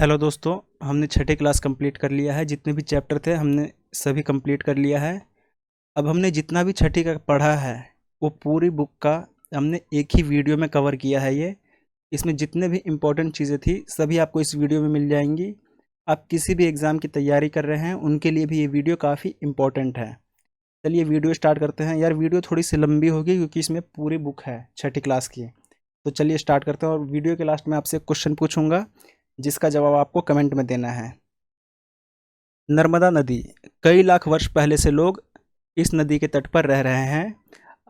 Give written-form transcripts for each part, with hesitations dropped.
Hello दोस्तों, हमने छठी class complete कर लिया है। जितने भी चैप्टर थे हमने सभी कंप्लीट कर लिया है। अब हमने जितना भी छठी का पढ़ा है वो पूरी बुक का हमने एक ही वीडियो में कवर किया है। ये इसमें जितने भी इम्पोर्टेंट चीज़ें थी सभी आपको इस वीडियो में मिल जाएंगी। आप किसी भी एग्ज़ाम की तैयारी कर रहे हैं उनके लिए भी ये वीडियो काफ़ी इम्पोर्टेंट है। चलिए वीडियो स्टार्ट करते हैं। यार वीडियो थोड़ी सी लंबी होगी क्योंकि इसमें पूरी बुक है छठी क्लास की। तो चलिए स्टार्ट करते हैं और वीडियो के लास्ट में आपसे क्वेश्चन पूछूंगा जिसका जवाब आपको कमेंट में देना है। नर्मदा नदी, कई लाख वर्ष पहले से लोग इस नदी के तट पर रह रहे हैं।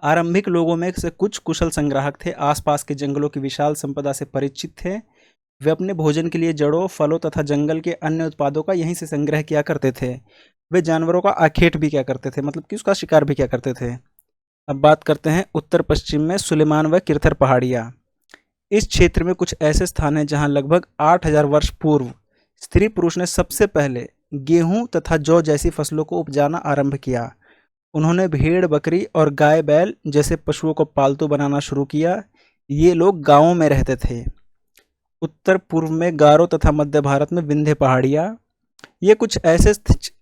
आरंभिक लोगों में से कुछ कुशल संग्राहक थे, आसपास के जंगलों की विशाल संपदा से परिचित थे। वे अपने भोजन के लिए जड़ों, फलों तथा जंगल के अन्य उत्पादों का यहीं से संग्रह किया करते थे। वे जानवरों का आखेट भी किया करते थे, मतलब कि उसका शिकार भी किया करते थे। अब बात करते हैं उत्तर पश्चिम में सुलेमान व किरथर पहाड़ियाँ। इस क्षेत्र में कुछ ऐसे स्थान हैं जहां लगभग 8000 वर्ष पूर्व स्त्री पुरुष ने सबसे पहले गेहूं तथा जौ जैसी फसलों को उपजाना आरंभ किया। उन्होंने भेड़, बकरी और गाय बैल जैसे पशुओं को पालतू बनाना शुरू किया। ये लोग गांवों में रहते थे। उत्तर पूर्व में गारो तथा मध्य भारत में विंध्य पहाड़ियाँ। ये कुछ ऐसे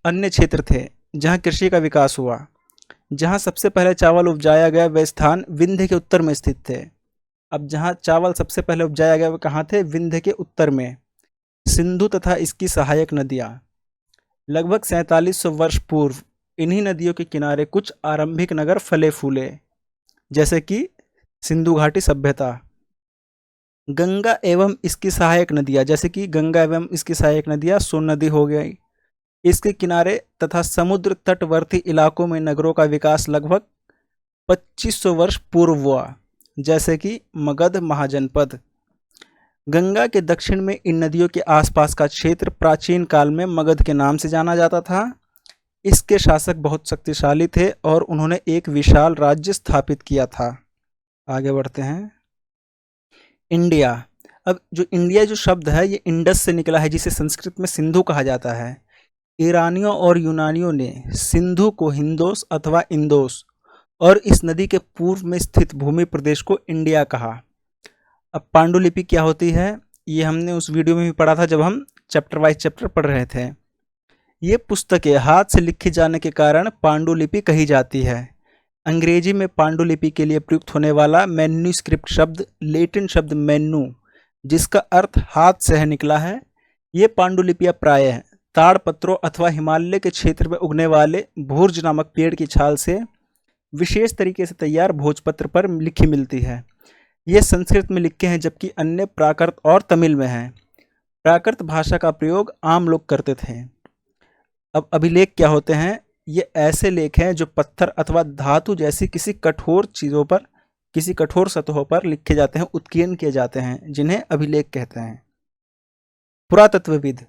अन्य क्षेत्र थे जहाँ कृषि का विकास हुआ। जहाँ सबसे पहले चावल उपजाया गया वे स्थान विंध्य के उत्तर में स्थित थे। अब जहाँ चावल सबसे पहले उपजाया गया वो कहाँ थे? विंध्य के उत्तर में। सिंधु तथा इसकी सहायक नदियाँ, लगभग 4700 वर्ष पूर्व इन्हीं नदियों के किनारे कुछ आरंभिक नगर फले फूले, जैसे कि सिंधु घाटी सभ्यता। गंगा एवं इसकी सहायक नदियाँ, जैसे कि गंगा एवं इसकी सहायक नदियाँ सोन नदी हो गई। इसके किनारे तथा समुद्र तटवर्ती इलाकों में नगरों का विकास लगभग 2500 वर्ष पूर्व हुआ, जैसे कि मगध महाजनपद। गंगा के दक्षिण में इन नदियों के आसपास का क्षेत्र प्राचीन काल में मगध के नाम से जाना जाता था। इसके शासक बहुत शक्तिशाली थे और उन्होंने एक विशाल राज्य स्थापित किया था। आगे बढ़ते हैं। इंडिया। अब जो इंडिया जो शब्द है ये इंडस से निकला है, जिसे संस्कृत में सिंधु कहा जाता है। ईरानियों और यूनानियों ने सिंधु को हिंदोस अथवा इंदोस और इस नदी के पूर्व में स्थित भूमि प्रदेश को इंडिया कहा। अब पांडुलिपि क्या होती है ये हमने उस वीडियो में भी पढ़ा था जब हम चैप्टर वाइज चैप्टर पढ़ रहे थे। ये पुस्तकें हाथ से लिखी जाने के कारण पांडुलिपि कही जाती है। अंग्रेजी में पांडुलिपि के लिए प्रयुक्त होने वाला मैन्यूस्क्रिप्ट शब्द लैटिन शब्द मैन्यू, जिसका अर्थ हाथ से है, निकला है। ये पांडुलिपियाँ प्रायः ताड़पत्रों अथवा हिमालय के क्षेत्र में उगने वाले भूर्ज नामक पेड़ की छाल से विशेष तरीके से तैयार भोजपत्र पर लिखी मिलती है। ये संस्कृत में लिखे हैं जबकि अन्य प्राकृत और तमिल में हैं। प्राकृत भाषा का प्रयोग आम लोग करते थे। अब अभिलेख क्या होते हैं? ये ऐसे लेख हैं जो पत्थर अथवा धातु जैसी किसी कठोर चीज़ों पर, किसी कठोर सतहों पर लिखे जाते हैं, उत्कीर्ण किए जाते हैं, जिन्हें अभिलेख कहते हैं। पुरातत्वविद,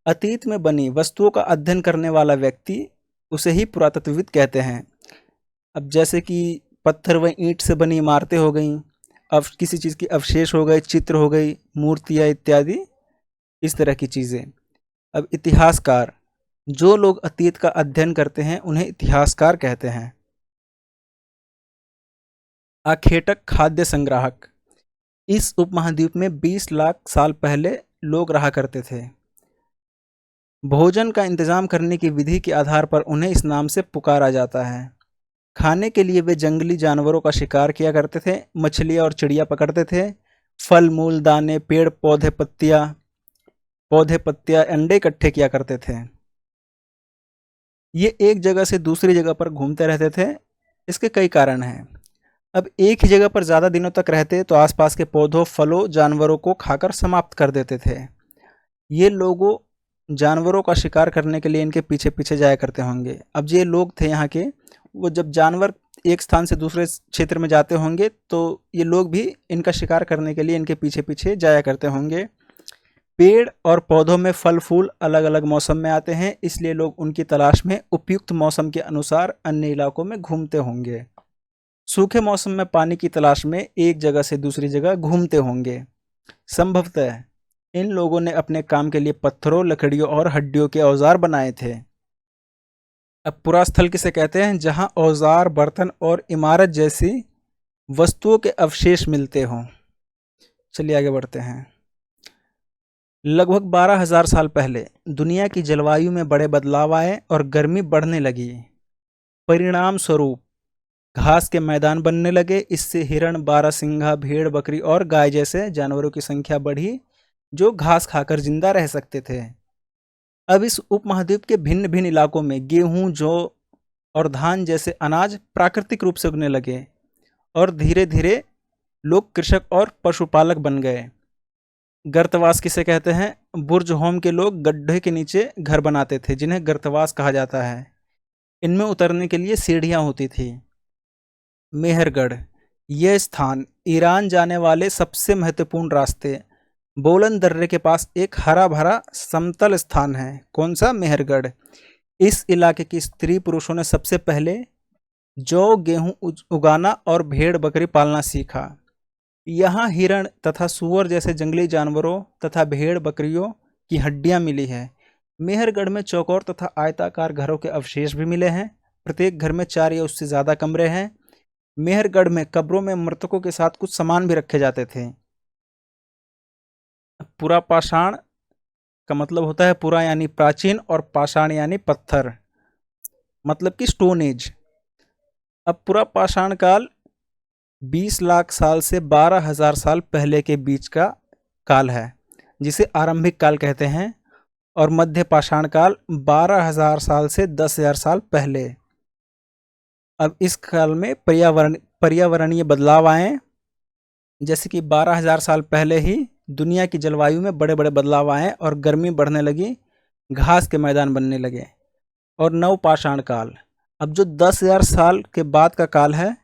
अतीत में बनी वस्तुओं का अध्ययन करने वाला व्यक्ति, उसे ही पुरातत्वविद कहते हैं। अब जैसे कि पत्थर व ईंट से बनी इमारतें हो गई, अब किसी चीज़ की अवशेष हो गए, चित्र हो गई, मूर्तियाँ इत्यादि, इस तरह की चीज़ें। अब इतिहासकार, जो लोग अतीत का अध्ययन करते हैं उन्हें इतिहासकार कहते हैं। आखेटक खाद्य संग्राहक, इस उपमहाद्वीप में 20 लाख साल पहले लोग रहा करते थे। भोजन का इंतजाम करने की विधि के आधार पर उन्हें इस नाम से पुकारा जाता है। खाने के लिए वे जंगली जानवरों का शिकार किया करते थे, मछलियाँ और चिड़िया पकड़ते थे। फल मूल, दाने, पेड़ पौधे, पत्तियाँ, अंडे इकट्ठे किया करते थे। ये एक जगह से दूसरी जगह पर घूमते रहते थे। इसके कई कारण हैं। अब एक ही जगह पर ज़्यादा दिनों तक रहते तो आसपास के पौधों, फलों, जानवरों को खाकर समाप्त कर देते थे। ये लोगों जानवरों का शिकार करने के लिए इनके पीछे पीछे जाया करते होंगे। अब ये लोग थे यहाँ के, वो जब जानवर एक स्थान से दूसरे क्षेत्र में जाते होंगे तो ये लोग भी इनका शिकार करने के लिए इनके पीछे पीछे जाया करते होंगे। पेड़ और पौधों में फल फूल अलग अलग मौसम में आते हैं, इसलिए लोग उनकी तलाश में उपयुक्त मौसम के अनुसार अन्य इलाकों में घूमते होंगे। सूखे मौसम में पानी की तलाश में एक जगह से दूसरी जगह घूमते होंगे। संभवतः इन लोगों ने अपने काम के लिए पत्थरों, लकड़ियों और हड्डियों के औजार बनाए थे। अब पुरास्थल किसे कहते हैं? जहां औजार, बर्तन और इमारत जैसी वस्तुओं के अवशेष मिलते हों। चलिए आगे बढ़ते हैं। लगभग 12,000 साल पहले दुनिया की जलवायु में बड़े बदलाव आए और गर्मी बढ़ने लगी। परिणाम स्वरूप घास के मैदान बनने लगे। इससे हिरण, बारहसिंगा, भेड़, बकरी और गाय जैसे जानवरों की संख्या बढ़ी जो घास खाकर जिंदा रह सकते थे। अब इस उपमहाद्वीप के भिन्न भिन्न इलाकों में गेहूं, जौ और धान जैसे अनाज प्राकृतिक रूप से उगने लगे और धीरे धीरे लोग कृषक और पशुपालक बन गए। गर्तवास किसे कहते हैं? बुर्ज होम के लोग गड्ढे के नीचे घर बनाते थे जिन्हें गर्तवास कहा जाता है। इनमें उतरने के लिए सीढ़ियां होती थी। मेहरगढ़, यह स्थान ईरान जाने वाले सबसे महत्वपूर्ण रास्ते बोलन दर्रे के पास एक हरा भरा समतल स्थान है। कौन सा? मेहरगढ़। इस इलाके की स्त्री पुरुषों ने सबसे पहले जौ, गेहूं उगाना और भेड़ बकरी पालना सीखा। यहाँ हिरण तथा सूअर जैसे जंगली जानवरों तथा भेड़ बकरियों की हड्डियां मिली है। मेहरगढ़ में चौकोर तथा आयताकार घरों के अवशेष भी मिले हैं। प्रत्येक घर में 4 या उससे ज़्यादा कमरे हैं। मेहरगढ़ में कब्रों में मृतकों के साथ कुछ सामान भी रखे जाते थे। पुरा पाषाण का मतलब होता है पुरा यानी प्राचीन और पाषाण यानी पत्थर, मतलब कि स्टोन एज। अब पुरा पाषाण काल 20 लाख साल से 12,000 साल पहले के बीच का काल है, जिसे आरंभिक काल कहते हैं। और मध्य पाषाण काल 12,000 साल से 10,000 साल पहले। अब इस काल में पर्यावरणीय बदलाव आए, जैसे कि 12,000 साल पहले ही दुनिया की जलवायु में बड़े बड़े बदलाव आए और गर्मी बढ़ने लगी, घास के मैदान बनने लगे। और नवपाषाण काल, अब जो 10,000 साल के बाद का काल है,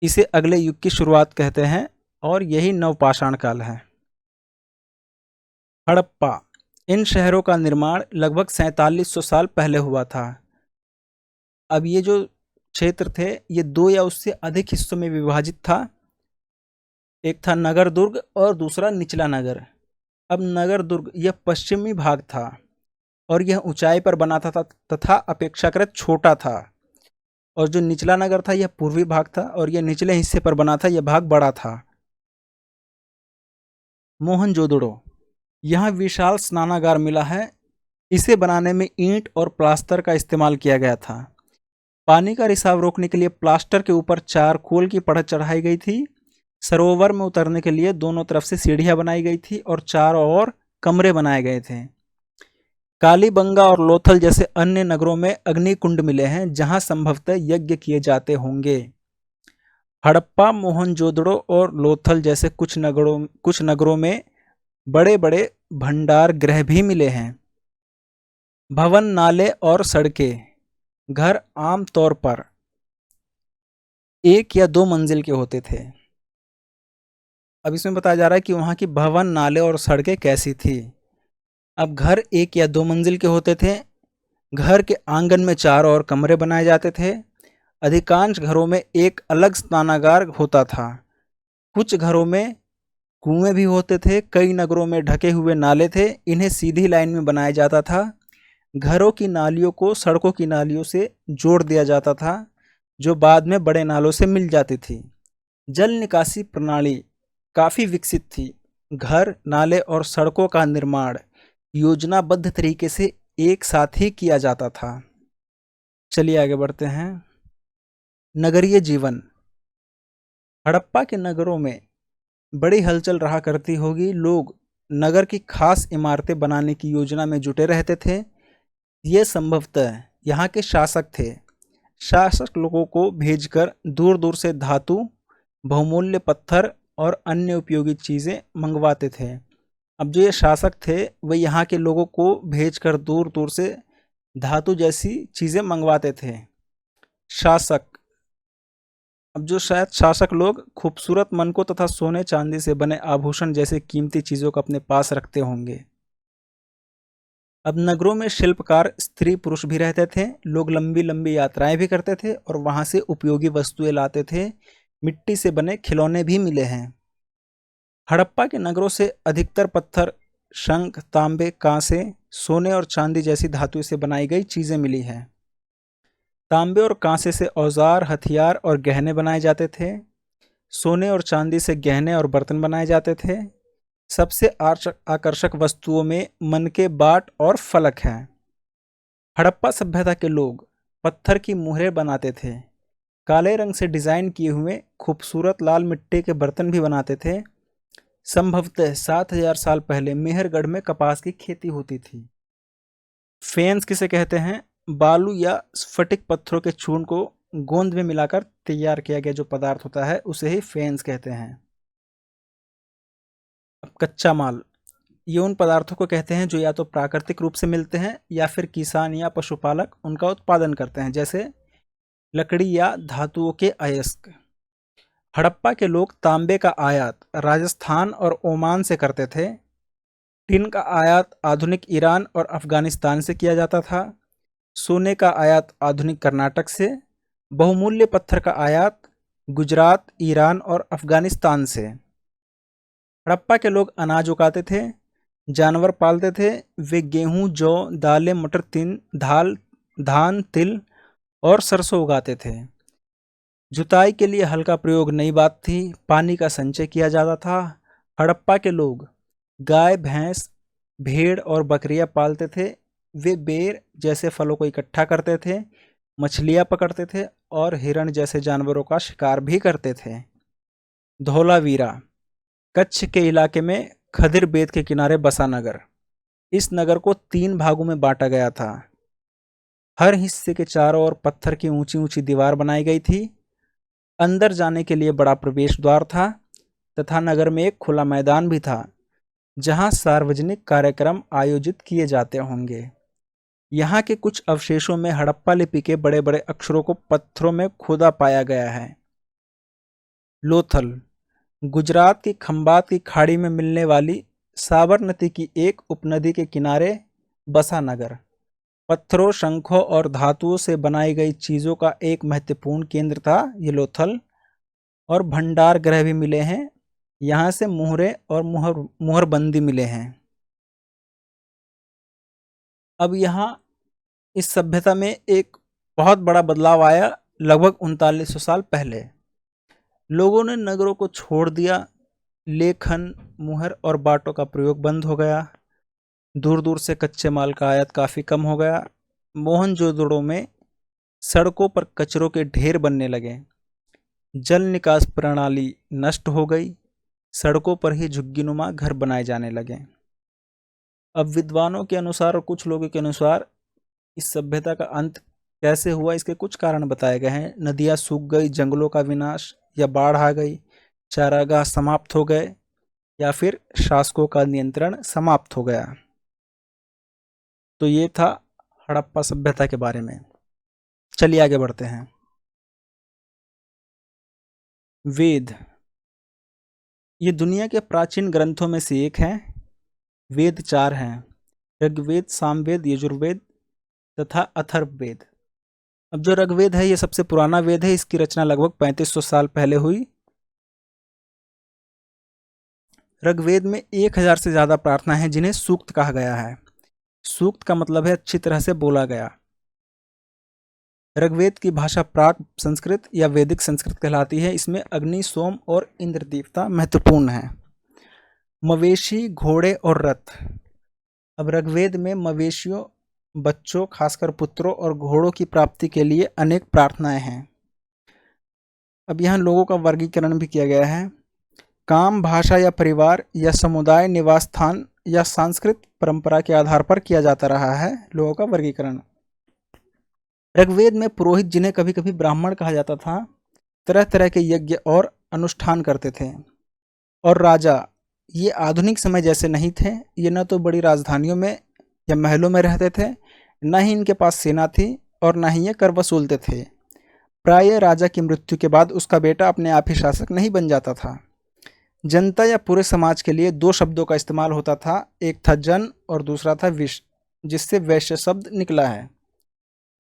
इसे अगले युग की शुरुआत कहते हैं और यही नवपाषाण काल है। हड़प्पा, इन शहरों का निर्माण लगभग 4700 साल पहले हुआ था। अब ये जो क्षेत्र थे ये 2 या उससे अधिक हिस्सों में विभाजित था। एक था नगर दुर्ग और दूसरा निचला नगर। अब नगर दुर्ग यह पश्चिमी भाग था और यह ऊंचाई पर बना था तथा अपेक्षाकृत छोटा था। और जो निचला नगर था यह पूर्वी भाग था और यह निचले हिस्से पर बना था, यह भाग बड़ा था। मोहनजोदड़ो, यहाँ विशाल स्नानागार मिला है। इसे बनाने में ईंट और प्लास्टर का इस्तेमाल किया गया था। पानी का रिसाव रोकने के लिए प्लास्टर के ऊपर चारकोल की परत चढ़ाई गई थी। सरोवर में उतरने के लिए दोनों तरफ से सीढ़ियां बनाई गई थी और चारों ओर कमरे बनाए गए थे। कालीबंगा और लोथल जैसे अन्य नगरों में अग्निकुंड मिले हैं जहां संभवतः यज्ञ किए जाते होंगे। हड़प्पा, मोहनजोदड़ो और लोथल जैसे कुछ नगरों में बड़े बड़े भंडार गृह भी मिले हैं। भवन, नाले और सड़कें। घर आम तौर पर 1 या 2 मंजिल के होते थे। अब इसमें बताया जा रहा है कि वहाँ की भवन, नाले और सड़कें कैसी थी। अब घर 1 या 2 मंजिल के होते थे। घर के आंगन में चारों ओर कमरे बनाए जाते थे। अधिकांश घरों में एक अलग स्नानागार होता था। कुछ घरों में कुएं भी होते थे। कई नगरों में ढके हुए नाले थे, इन्हें सीधी लाइन में बनाया जाता था। घरों की नालियों को सड़कों की नालियों से जोड़ दिया जाता था, जो बाद में बड़े नालों से मिल जाती थी। जल निकासी प्रणाली काफ़ी विकसित थी। घर, नाले और सड़कों का निर्माण योजनाबद्ध तरीके से एक साथ ही किया जाता था। चलिए आगे बढ़ते हैं। नगरीय जीवन। हड़प्पा के नगरों में बड़ी हलचल रहा करती होगी। लोग नगर की खास इमारतें बनाने की योजना में जुटे रहते थे। ये संभवतः यहाँ के शासक थे। शासक लोगों को भेजकर दूर दूर से धातु, बहुमूल्य पत्थर और अन्य उपयोगी चीज़ें मंगवाते थे। अब जो ये शासक थे वह यहाँ के लोगों को भेजकर दूर दूर से धातु जैसी चीज़ें मंगवाते थे। शासक, अब जो शायद शासक लोग खूबसूरत मनकों तथा सोने चांदी से बने आभूषण जैसे कीमती चीज़ों को अपने पास रखते होंगे। अब नगरों में शिल्पकार स्त्री पुरुष भी रहते थे। लोग लंबी लंबी यात्राएं भी करते थे और वहां से उपयोगी वस्तुएं लाते थे। मिट्टी से बने खिलौने भी मिले हैं। हड़प्पा के नगरों से अधिकतर पत्थर, शंख, तांबे, कांसे, सोने और चांदी जैसी धातुओं से बनाई गई चीज़ें मिली हैं। तांबे और कांसे से औजार, हथियार और गहने बनाए जाते थे। सोने और चांदी से गहने और बर्तन बनाए जाते थे। सबसे आकर्षक वस्तुओं में मन के बाट और फलक हैं। हड़प्पा सभ्यता के लोग पत्थर की मुहरें बनाते थे, काले रंग से डिजाइन किए हुए खूबसूरत लाल मिट्टी के बर्तन भी बनाते थे। संभवतः 7,000 साल पहले मेहरगढ़ में कपास की खेती होती थी। फेंस किसे कहते हैं? बालू या स्फटिक पत्थरों के चूर्ण को गोंद में मिलाकर तैयार किया गया जो पदार्थ होता है उसे ही फेंस कहते हैं। अब कच्चा माल, ये उन पदार्थों को कहते हैं जो या तो प्राकृतिक रूप से मिलते हैं या फिर किसान या पशुपालक उनका उत्पादन करते हैं, जैसे लकड़ी या धातुओं के अयस्क। हड़प्पा के लोग तांबे का आयात राजस्थान और ओमान से करते थे। टिन का आयात आधुनिक ईरान और अफगानिस्तान से किया जाता था। सोने का आयात आधुनिक कर्नाटक से। बहुमूल्य पत्थर का आयात गुजरात, ईरान और अफगानिस्तान से। हड़प्पा के लोग अनाज उगाते थे, जानवर पालते थे। वे गेहूं, जौ, दालें, मटर, धान, तिल और सरसों उगाते थे। जुताई के लिए हल का प्रयोग नई बात थी। पानी का संचय किया जाता था। हड़प्पा के लोग गाय, भैंस, भेड़ और बकरियां पालते थे। वे बेर जैसे फलों को इकट्ठा करते थे, मछलियां पकड़ते थे और हिरण जैसे जानवरों का शिकार भी करते थे। धौलावीरा, कच्छ के इलाके में खदिर बेद के किनारे बसा नगर। इस नगर को 3 भागों में बांटा गया था। हर हिस्से के चारों ओर पत्थर की ऊंची ऊंची दीवार बनाई गई थी। अंदर जाने के लिए बड़ा प्रवेश द्वार था तथा नगर में एक खुला मैदान भी था जहां सार्वजनिक कार्यक्रम आयोजित किए जाते होंगे। यहाँ के कुछ अवशेषों में हड़प्पा लिपि के बड़े बड़े अक्षरों को पत्थरों में खोदा पाया गया है। लोथल, गुजरात की खंबात की खाड़ी में मिलने वाली साबरमती की एक उपनदी के किनारे बसा नगर। पत्थरों, शंखों और धातुओं से बनाई गई चीजों का एक महत्वपूर्ण केंद्र था ये लोथल। और भंडार गृह भी मिले हैं। यहाँ से मुहरे और मुहरबंदी मिले हैं। अब यहाँ इस सभ्यता में एक बहुत बड़ा बदलाव आया। लगभग 3900 साल पहले लोगों ने नगरों को छोड़ दिया। लेखन, मुहर और बाटों का प्रयोग बंद हो गया। दूर दूर से कच्चे माल का आयात काफ़ी कम हो गया। मोहनजोदड़ो में सड़कों पर कचरों के ढेर बनने लगे। जल निकास प्रणाली नष्ट हो गई। सड़कों पर ही झुग्गीनुमा घर बनाए जाने लगे। अब विद्वानों के अनुसार और कुछ लोगों के अनुसार इस सभ्यता का अंत कैसे हुआ, इसके कुछ कारण बताए गए हैं। नदियाँ सूख गई, जंगलों का विनाश या बाढ़ आ गई, चारागाह समाप्त हो गए या फिर शासकों का नियंत्रण समाप्त हो गया। तो ये था हड़प्पा सभ्यता के बारे में। चलिए आगे बढ़ते हैं। वेद, ये दुनिया के प्राचीन ग्रंथों में से एक है। वेद 4 हैं: ऋग्वेद, सामवेद, यजुर्वेद तथा अथर्ववेद। अब जो ऋग्वेद है ये सबसे पुराना वेद है। इसकी रचना लगभग 3500 साल पहले हुई। ऋग्वेद में 1000 से ज्यादा प्रार्थना है जिन्हें सूक्त कहा गया है। सूक्त का मतलब है अच्छी तरह से बोला गया। ऋग्वेद की भाषा प्राक संस्कृत या वैदिक संस्कृत कहलाती है। इसमें अग्नि, सोम और इंद्र देवता महत्वपूर्ण हैं। मवेशी, घोड़े और रथ। अब ऋग्वेद में मवेशियों, बच्चों, खासकर पुत्रों और घोड़ों की प्राप्ति के लिए अनेक प्रार्थनाएं हैं। अब यहाँ लोगों का वर्गीकरण भी किया गया है। काम, भाषा या परिवार या समुदाय, निवास स्थान या सांस्कृतिक परंपरा के आधार पर किया जाता रहा है लोगों का वर्गीकरण। ऋग्वेद में पुरोहित, जिन्हें कभी कभी ब्राह्मण कहा जाता था, तरह तरह के यज्ञ और अनुष्ठान करते थे। और राजा, ये आधुनिक समय जैसे नहीं थे। ये न तो बड़ी राजधानियों में या महलों में रहते थे, न ही इनके पास सेना थी और न ही ये कर वसूलते थे। प्रायः राजा की मृत्यु के बाद उसका बेटा अपने आप ही शासक नहीं बन जाता था। जनता या पूरे समाज के लिए 2 शब्दों का इस्तेमाल होता था। एक था जन और दूसरा था विश, जिससे वैश्य शब्द निकला है।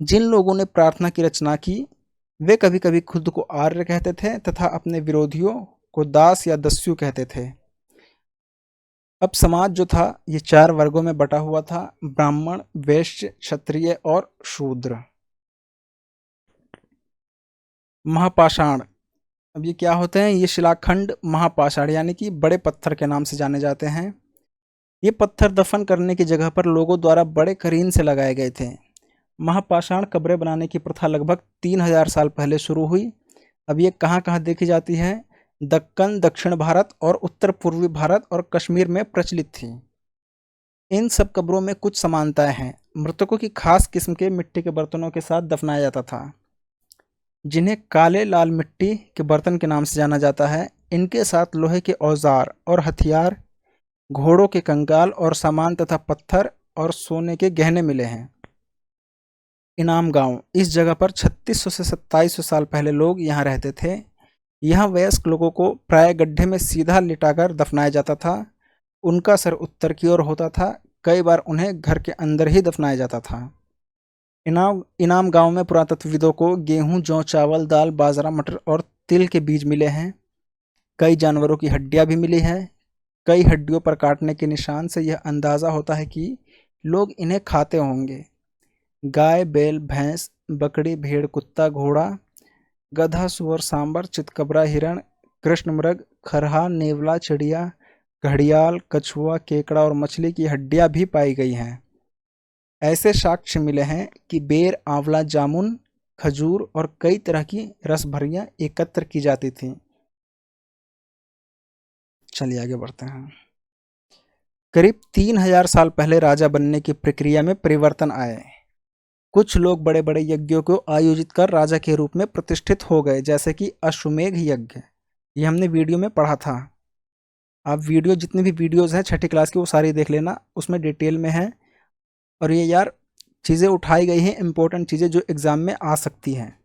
जिन लोगों ने प्रार्थना की रचना की वे कभी कभी खुद को आर्य कहते थे तथा अपने विरोधियों को दास या दस्यु कहते थे। अब समाज जो था ये 4 वर्गों में बटा हुआ था: ब्राह्मण, वैश्य, क्षत्रिय और शूद्र। महापाषाण, अब ये क्या होते हैं? ये शिलाखंड महापाषाण यानी कि बड़े पत्थर के नाम से जाने जाते हैं। ये पत्थर दफन करने की जगह पर लोगों द्वारा बड़े करीन से लगाए गए थे। महापाषाण कब्रें बनाने की प्रथा लगभग 3000 साल पहले शुरू हुई। अब ये कहाँ कहाँ देखी जाती है? दक्कन, दक्षिण भारत और उत्तर पूर्वी भारत और कश्मीर में प्रचलित थी। इन सब कब्रों में कुछ समानताएं हैं। मृतकों की खास किस्म के मिट्टी के बर्तनों के साथ दफनाया जाता था, जिन्हें काले लाल मिट्टी के बर्तन के नाम से जाना जाता है। इनके साथ लोहे के औजार और हथियार, घोड़ों के कंकाल और सामान तथा पत्थर और सोने के गहने मिले हैं। इनाम गांव, इस जगह पर 3600 से 2700 साल पहले लोग यहाँ रहते थे। यहाँ वयस्क लोगों को प्राय गड्ढे में सीधा लिटाकर दफनाया जाता था। उनका सर उत्तर की ओर होता था। कई बार उन्हें घर के अंदर ही दफनाया जाता था। इनाम इनाम गांव में पुरातत्वविदों को गेहूं, जौ, चावल, दाल, बाजरा, मटर और तिल के बीज मिले हैं। कई जानवरों की हड्डियां भी मिली हैं। कई हड्डियों पर काटने के निशान से यह अंदाज़ा होता है कि लोग इन्हें खाते होंगे। गाय, बैल, भैंस, बकरी, भेड़, कुत्ता, घोड़ा, गधा, सुअर, सांबर, चितकबरा, हिरण, कृष्णमृग, खरहा, नेवला, चिड़िया, घड़ियाल, कछुआ, केकड़ा और मछली की हड्डियां भी पाई गई हैं। ऐसे साक्ष्य मिले हैं कि बेर, आंवला, जामुन, खजूर और कई तरह की रसभरियां एकत्र की जाती थीं। चलिए आगे बढ़ते हैं। करीब 3000 साल पहले राजा बनने की प्रक्रिया में परिवर्तन आए। कुछ लोग बड़े बड़े यज्ञों को आयोजित कर राजा के रूप में प्रतिष्ठित हो गए, जैसे कि अश्वमेघ यज्ञ। ये हमने वीडियो में पढ़ा था। आप वीडियो, जितनी भी वीडियोज़ हैं छठी क्लास की, वो सारी देख लेना, उसमें डिटेल में है। और ये यार चीज़ें उठाई गई हैं, इंपॉर्टेंट चीज़ें जो एग्ज़ाम में आ सकती हैं।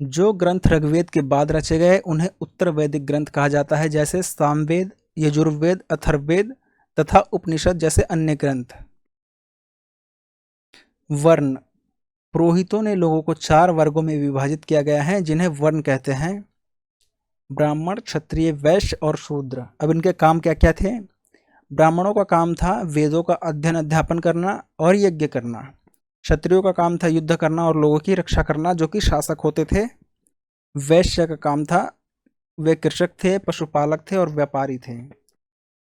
जो ग्रंथ ऋग्वेद के बाद रचे गए उन्हें उत्तर वैदिक ग्रंथ कहा जाता है, जैसे सामवेद, यजुर्वेद, अथर्ववेद तथा उपनिषद जैसे अन्य ग्रंथ। वर्ण, पुरोहितों ने लोगों को 4 वर्गों में विभाजित किया गया है, जिन्हें वर्ण कहते हैं। ब्राह्मण, क्षत्रिय, वैश्य और शूद्र। अब इनके काम क्या क्या थे? ब्राह्मणों का काम था वेदों का अध्ययन अध्यापन करना और यज्ञ करना। क्षत्रियों का काम था युद्ध करना और लोगों की रक्षा करना, जो कि शासक होते थे। वैश्य का काम था, वे कृषक थे, पशुपालक थे और व्यापारी थे।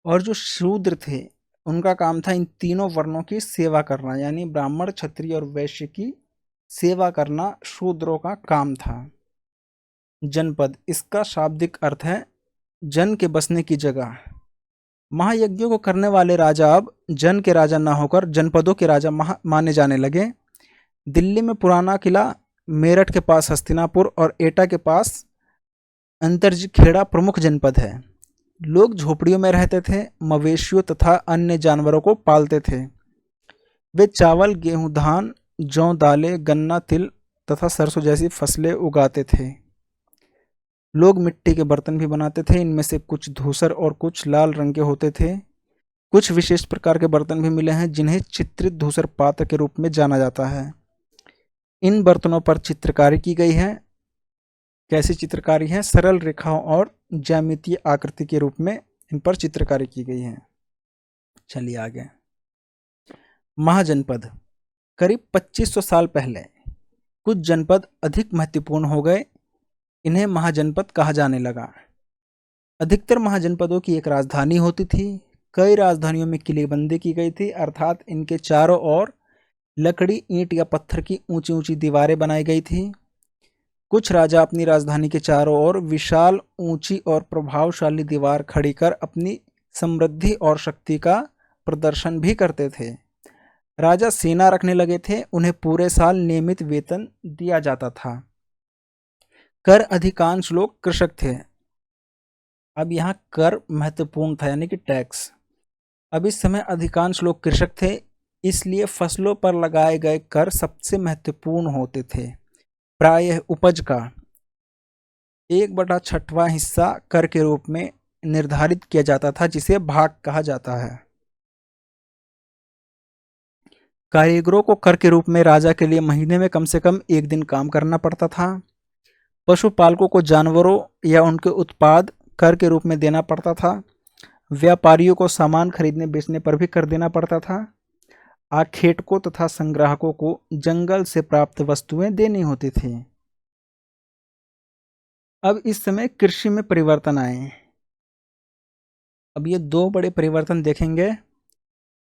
और जो शूद्र थे, उनका काम था इन तीनों वर्णों की सेवा करना, यानी ब्राह्मण, क्षत्रिय और वैश्य की सेवा करना शूद्रों का काम था। जनपद, इसका शाब्दिक अर्थ है जन के बसने की जगह। महायज्ञों को करने वाले राजा अब जन के राजा न होकर जनपदों के राजा माने जाने लगे। दिल्ली में पुराना किला, मेरठ के पास हस्तिनापुर और एटा के पास अंतरखेड़ा प्रमुख जनपद है। लोग झोपड़ियों में रहते थे, मवेशियों तथा अन्य जानवरों को पालते थे। वे चावल, गेहूं, धान, जौ, दालें, गन्ना, तिल तथा सरसों जैसी फसलें उगाते थे। लोग मिट्टी के बर्तन भी बनाते थे। इनमें से कुछ धूसर और कुछ लाल रंग के होते थे। कुछ विशेष प्रकार के बर्तन भी मिले हैं, जिन्हें चित्रित धूसर पात्र के रूप में जाना जाता है। इन बर्तनों पर चित्रकारी की गई है। कैसी चित्रकारी है? सरल रेखाओं और ज्यामितीय आकृति के रूप में इन पर चित्रकारी की गई है। चलिए आगे। महाजनपद, करीब 2500 साल पहले कुछ जनपद अधिक महत्वपूर्ण हो गए, इन्हें महाजनपद कहा जाने लगा। अधिकतर महाजनपदों की एक राजधानी होती थी। कई राजधानियों में किलेबंदी की गई थी, अर्थात इनके चारों ओर लकड़ी, ईंट या पत्थर की ऊंची ऊंची दीवारें बनाई गई थी। कुछ राजा अपनी राजधानी के चारों ओर विशाल, ऊंची और प्रभावशाली दीवार खड़ी कर अपनी समृद्धि और शक्ति का प्रदर्शन भी करते थे। राजा सेना रखने लगे थे, उन्हें पूरे साल नियमित वेतन दिया जाता था। कर, अधिकांश लोग कृषक थे। अब यहाँ कर महत्वपूर्ण था, यानी कि टैक्स। अब इस समय अधिकांश लोग कृषक थे, इसलिए फसलों पर लगाए गए कर सबसे महत्वपूर्ण होते थे। प्रायः उपज का 1/6वां हिस्सा कर के रूप में निर्धारित किया जाता था, जिसे भाग कहा जाता है। कारीगरों को कर के रूप में राजा के लिए महीने में कम से कम 1 दिन काम करना पड़ता था। पशुपालकों को जानवरों या उनके उत्पाद कर के रूप में देना पड़ता था। व्यापारियों को सामान खरीदने बेचने पर भी कर देना पड़ता था। आखेटकों तथा संग्राहकों को जंगल से प्राप्त वस्तुएं देनी होती थी। अब इस समय कृषि में परिवर्तन आए। अब ये दो बड़े परिवर्तन देखेंगे।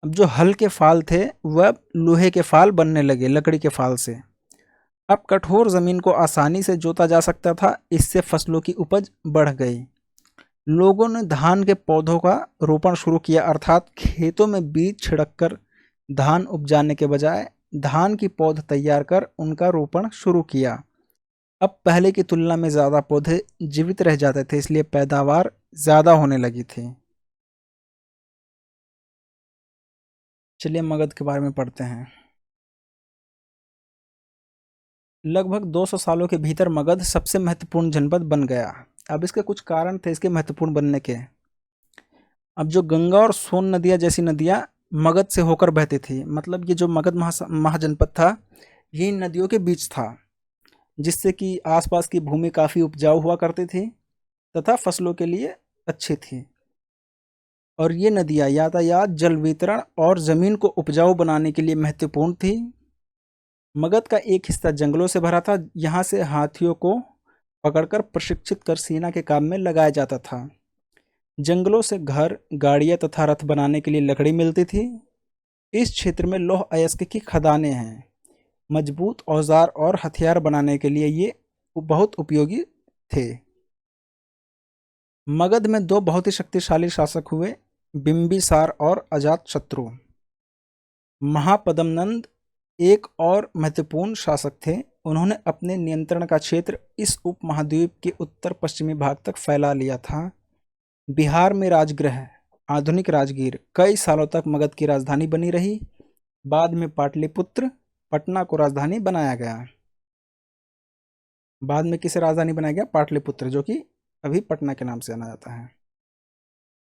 अब जो हल के फाल थे वह अब लोहे के फाल बनने लगे, लकड़ी के फाल से। अब कठोर जमीन को आसानी से जोता जा सकता था, इससे फसलों की उपज बढ़ गई। लोगों ने धान के पौधों का रोपण शुरू किया, अर्थात खेतों में बीज छिड़ककर धान उपजाने के बजाय धान की पौध तैयार कर उनका रोपण शुरू किया। अब पहले की तुलना में ज़्यादा पौधे जीवित रह जाते थे, इसलिए पैदावार ज़्यादा होने लगी थी। चलिए मगध के बारे में पढ़ते हैं। लगभग 200 सालों के भीतर मगध सबसे महत्वपूर्ण जनपद बन गया। अब इसके कुछ कारण थे इसके महत्वपूर्ण बनने के। अब जो गंगा और सोन नदियाँ जैसी नदियाँ मगध से होकर बहती थी, मतलब ये जो मगध महाजनपद था ये इन नदियों के बीच था, जिससे कि आसपास की भूमि काफ़ी उपजाऊ हुआ करती थी तथा फसलों के लिए अच्छी थी। और ये नदियाँ यातायात, जल वितरण और ज़मीन को उपजाऊ बनाने के लिए महत्वपूर्ण थी। मगध का एक हिस्सा जंगलों से भरा था, यहाँ से हाथियों को पकड़कर प्रशिक्षित कर सेना के काम में लगाया जाता था। जंगलों से घर, गाड़ियाँ तथा रथ बनाने के लिए लकड़ी मिलती थी। इस क्षेत्र में लौह अयस्क की खदानें हैं। मजबूत औजार और हथियार बनाने के लिए ये बहुत उपयोगी थे। मगध में दो बहुत ही शक्तिशाली शासक हुए, बिंबिसार और अजातशत्रु। महापद्मनंद एक और महत्वपूर्ण शासक थे। उन्होंने अपने नियंत्रण का क्षेत्र इस उपमहाद्वीप के उत्तर पश्चिमी भाग तक फैला लिया था। बिहार में राजगृह, आधुनिक राजगीर, कई सालों तक मगध की राजधानी बनी रही। बाद में पाटलिपुत्र, पटना को राजधानी बनाया गया। बाद में किसे राजधानी बनाया गया? पाटलिपुत्र, जो कि अभी पटना के नाम से जाना जाता है।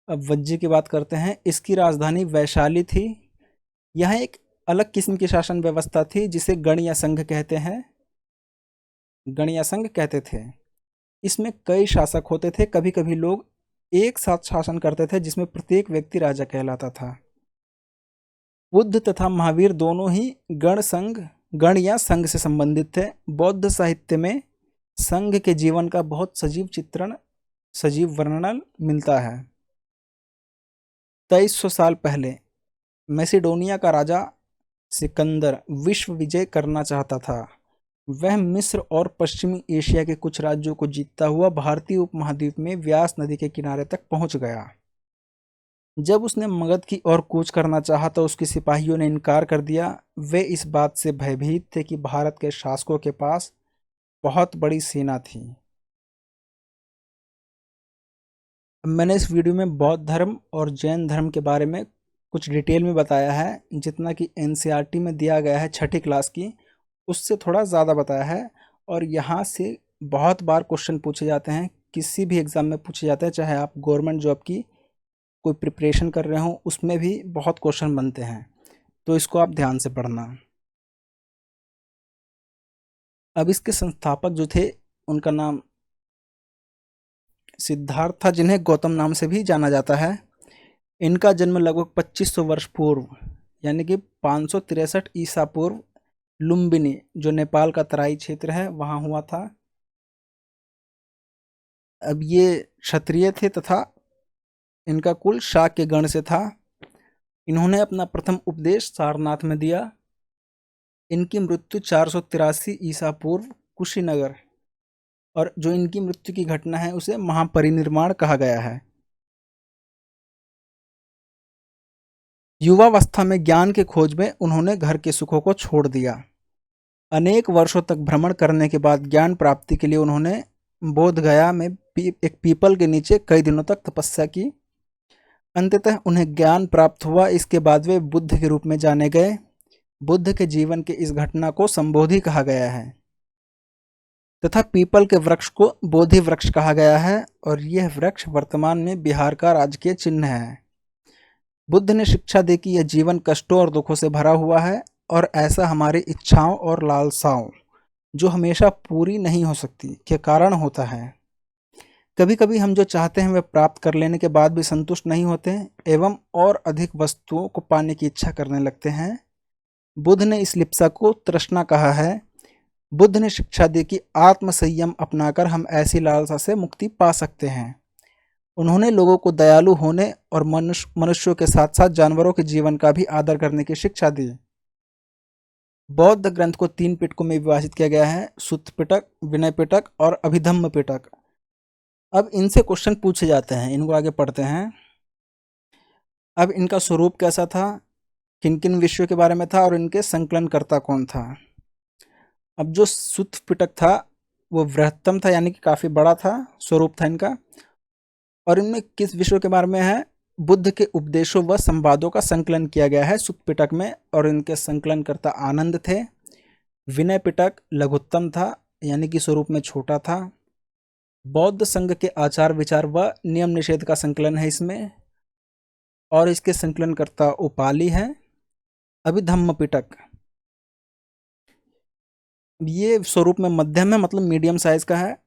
अब वज्जी की बात करते हैं। इसकी राजधानी वैशाली थी। यह एक अलग किस्म की शासन व्यवस्था थी जिसे गण या संघ कहते हैं। गण या संघ कहते थे। इसमें कई शासक होते थे। कभी कभी लोग एक साथ शासन करते थे, जिसमें प्रत्येक व्यक्ति राजा कहलाता था। बुद्ध तथा महावीर दोनों ही गण या संघ से संबंधित थे। बौद्ध साहित्य में संघ के जीवन का बहुत सजीव वर्णन मिलता है। 2300 साल पहले मैसिडोनिया का राजा सिकंदर विश्व विजय करना चाहता था। वह मिस्र और पश्चिमी एशिया के कुछ राज्यों को जीतता हुआ भारतीय उपमहाद्वीप में व्यास नदी के किनारे तक पहुंच गया। जब उसने मगध की ओर कूच करना चाहा तो उसके सिपाहियों ने इनकार कर दिया। वे इस बात से भयभीत थे कि भारत के शासकों के पास बहुत बड़ी सेना थी। मैंने इस वीडियो में बौद्ध धर्म और जैन धर्म के बारे में कुछ डिटेल में बताया है, जितना कि एनसीईआरटी में दिया गया है 6ठी क्लास की, उससे थोड़ा ज़्यादा बताया है। और यहाँ से बहुत बार क्वेश्चन पूछे जाते हैं, किसी भी एग्ज़ाम में पूछे जाते हैं, चाहे आप गवर्नमेंट जॉब की कोई प्रिपरेशन कर रहे हो उसमें भी बहुत क्वेश्चन बनते हैं, तो इसको आप ध्यान से पढ़ना। अब इसके संस्थापक जो थे उनका नाम सिद्धार्थ था, जिन्हें गौतम नाम से भी जाना जाता है। इनका जन्म लगभग 2500 वर्ष पूर्व यानी कि 563 ईसा पूर्व लुम्बिनी, जो नेपाल का तराई क्षेत्र है, वहाँ हुआ था। अब ये क्षत्रिय थे तथा इनका कुल शाक्य गण से था। इन्होंने अपना प्रथम उपदेश सारनाथ में दिया। इनकी मृत्यु 483 ईसा पूर्व कुशीनगर, और जो इनकी मृत्यु की घटना है उसे महापरिनिर्वाण कहा गया है। युवावस्था में ज्ञान के खोज में उन्होंने घर के सुखों को छोड़ दिया। अनेक वर्षों तक भ्रमण करने के बाद ज्ञान प्राप्ति के लिए उन्होंने बोधगया में एक पीपल के नीचे कई दिनों तक तपस्या की। अंततः उन्हें ज्ञान प्राप्त हुआ। इसके बाद वे बुद्ध के रूप में जाने गए। बुद्ध के जीवन के इस घटना को संबोधि कहा गया है तथा पीपल के वृक्ष को बोधि वृक्ष कहा गया है, और यह वृक्ष वर्तमान में बिहार का राजकीय चिन्ह है। बुद्ध ने शिक्षा दी कि यह जीवन कष्टों और दुखों से भरा हुआ है, और ऐसा हमारी इच्छाओं और लालसाओं, जो हमेशा पूरी नहीं हो सकती, के कारण होता है। कभी कभी हम जो चाहते हैं वह प्राप्त कर लेने के बाद भी संतुष्ट नहीं होते एवं और अधिक वस्तुओं को पाने की इच्छा करने लगते हैं। बुद्ध ने इस लिप्सा को तृष्णा कहा है। बुद्ध ने शिक्षा दी कि आत्म संयम अपनाकर हम ऐसी लालसा से मुक्ति पा सकते हैं। उन्होंने लोगों को दयालु होने और मनुष्यों के साथ साथ जानवरों के जीवन का भी आदर करने की शिक्षा दी। बौद्ध ग्रंथ को 3 पिटकों में विभाजित किया गया है, सुत्त पिटक, विनय पिटक और अभिधम्म पिटक। अब इनसे क्वेश्चन पूछे जाते हैं, इनको आगे पढ़ते हैं। अब इनका स्वरूप कैसा था, किन किन विषयों के बारे में था और इनके संकलनकर्ता कौन था। अब जो सुत्त पिटक था वो बृहत्तम था, यानी कि काफ़ी बड़ा था, स्वरूप था इनका। और इनमें किस विषयों के बारे में है, बुद्ध के उपदेशों व संवादों का संकलन किया गया है सुत्त पिटक में, और इनके संकलनकर्ता आनंद थे। विनय पिटक लघुत्तम था, यानी कि स्वरूप में छोटा था। बौद्ध संघ के आचार विचार व नियम निषेध का संकलन है इसमें, और इसके संकलनकर्ता उपाली है। अभिधम्म पिटक ये स्वरूप में मध्यम है, मतलब मीडियम साइज का है,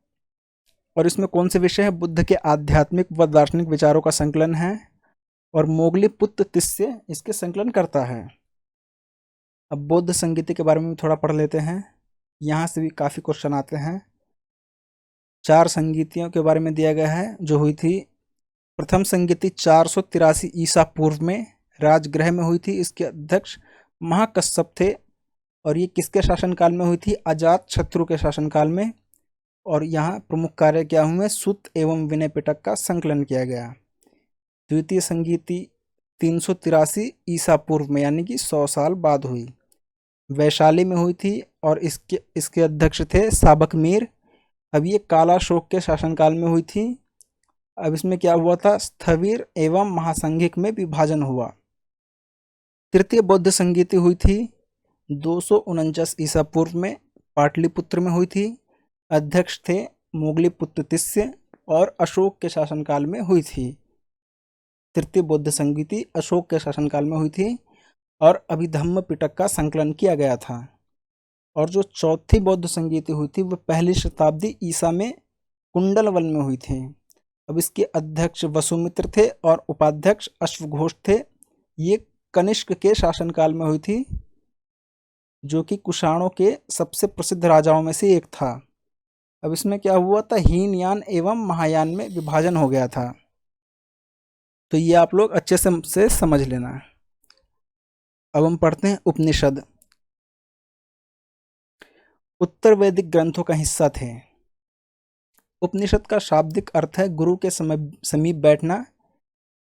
और इसमें कौन से विषय है, बुद्ध के आध्यात्मिक व दार्शनिक विचारों का संकलन है। और मोगली पुत्र तिस्य इसके संकलन करता है। अब बौद्ध संगीति के बारे में थोड़ा पढ़ लेते हैं, यहाँ से भी काफ़ी क्वेश्चन आते हैं। 4 संगीतियों के बारे में दिया गया है जो हुई थी। प्रथम संगीति 483 ईसा पूर्व में राजगृह में हुई थी। इसके अध्यक्ष महाकश्यप थे, और ये किसके शासनकाल में हुई थी, अजात शत्रु के शासनकाल में। और यहाँ प्रमुख कार्य क्या हुए, सुत्त एवं विनय पिटक का संकलन किया गया। द्वितीय संगीति 383 ईसा पूर्व में, यानी कि 100 साल बाद हुई, वैशाली में हुई थी, और इसके अध्यक्ष थे साबक मीर। अब ये काला शोक के शासनकाल में हुई थी। अब इसमें क्या हुआ था, स्थविर एवं महासंघिक में विभाजन हुआ। तृतीय बौद्ध संगीति हुई थी 249 ईसा पूर्व में, पाटलिपुत्र में हुई थी। अध्यक्ष थे मोगली पुत्र तिस्य, और अशोक के शासनकाल में हुई थी। तृतीय बौद्ध संगीति अशोक के शासनकाल में हुई थी, और अभिधम्म पिटक का संकलन किया गया था। और जो चौथी बौद्ध संगीति हुई थी वह 1ली शताब्दी ईसा में कुंडलवन में हुई थी। अब इसके अध्यक्ष वसुमित्र थे और उपाध्यक्ष अश्वघोष थे। ये कनिष्क के शासनकाल में हुई थी, जो कि कुषाणों के सबसे प्रसिद्ध राजाओं में से एक था। अब इसमें क्या हुआ था, हीनयान एवं महायान में विभाजन हो गया था। तो ये आप लोग अच्छे से समझ लेना। अब हम पढ़ते हैं उपनिषद। उत्तर वैदिक ग्रंथों का हिस्सा थे। उपनिषद का शाब्दिक अर्थ है गुरु के समीप बैठना।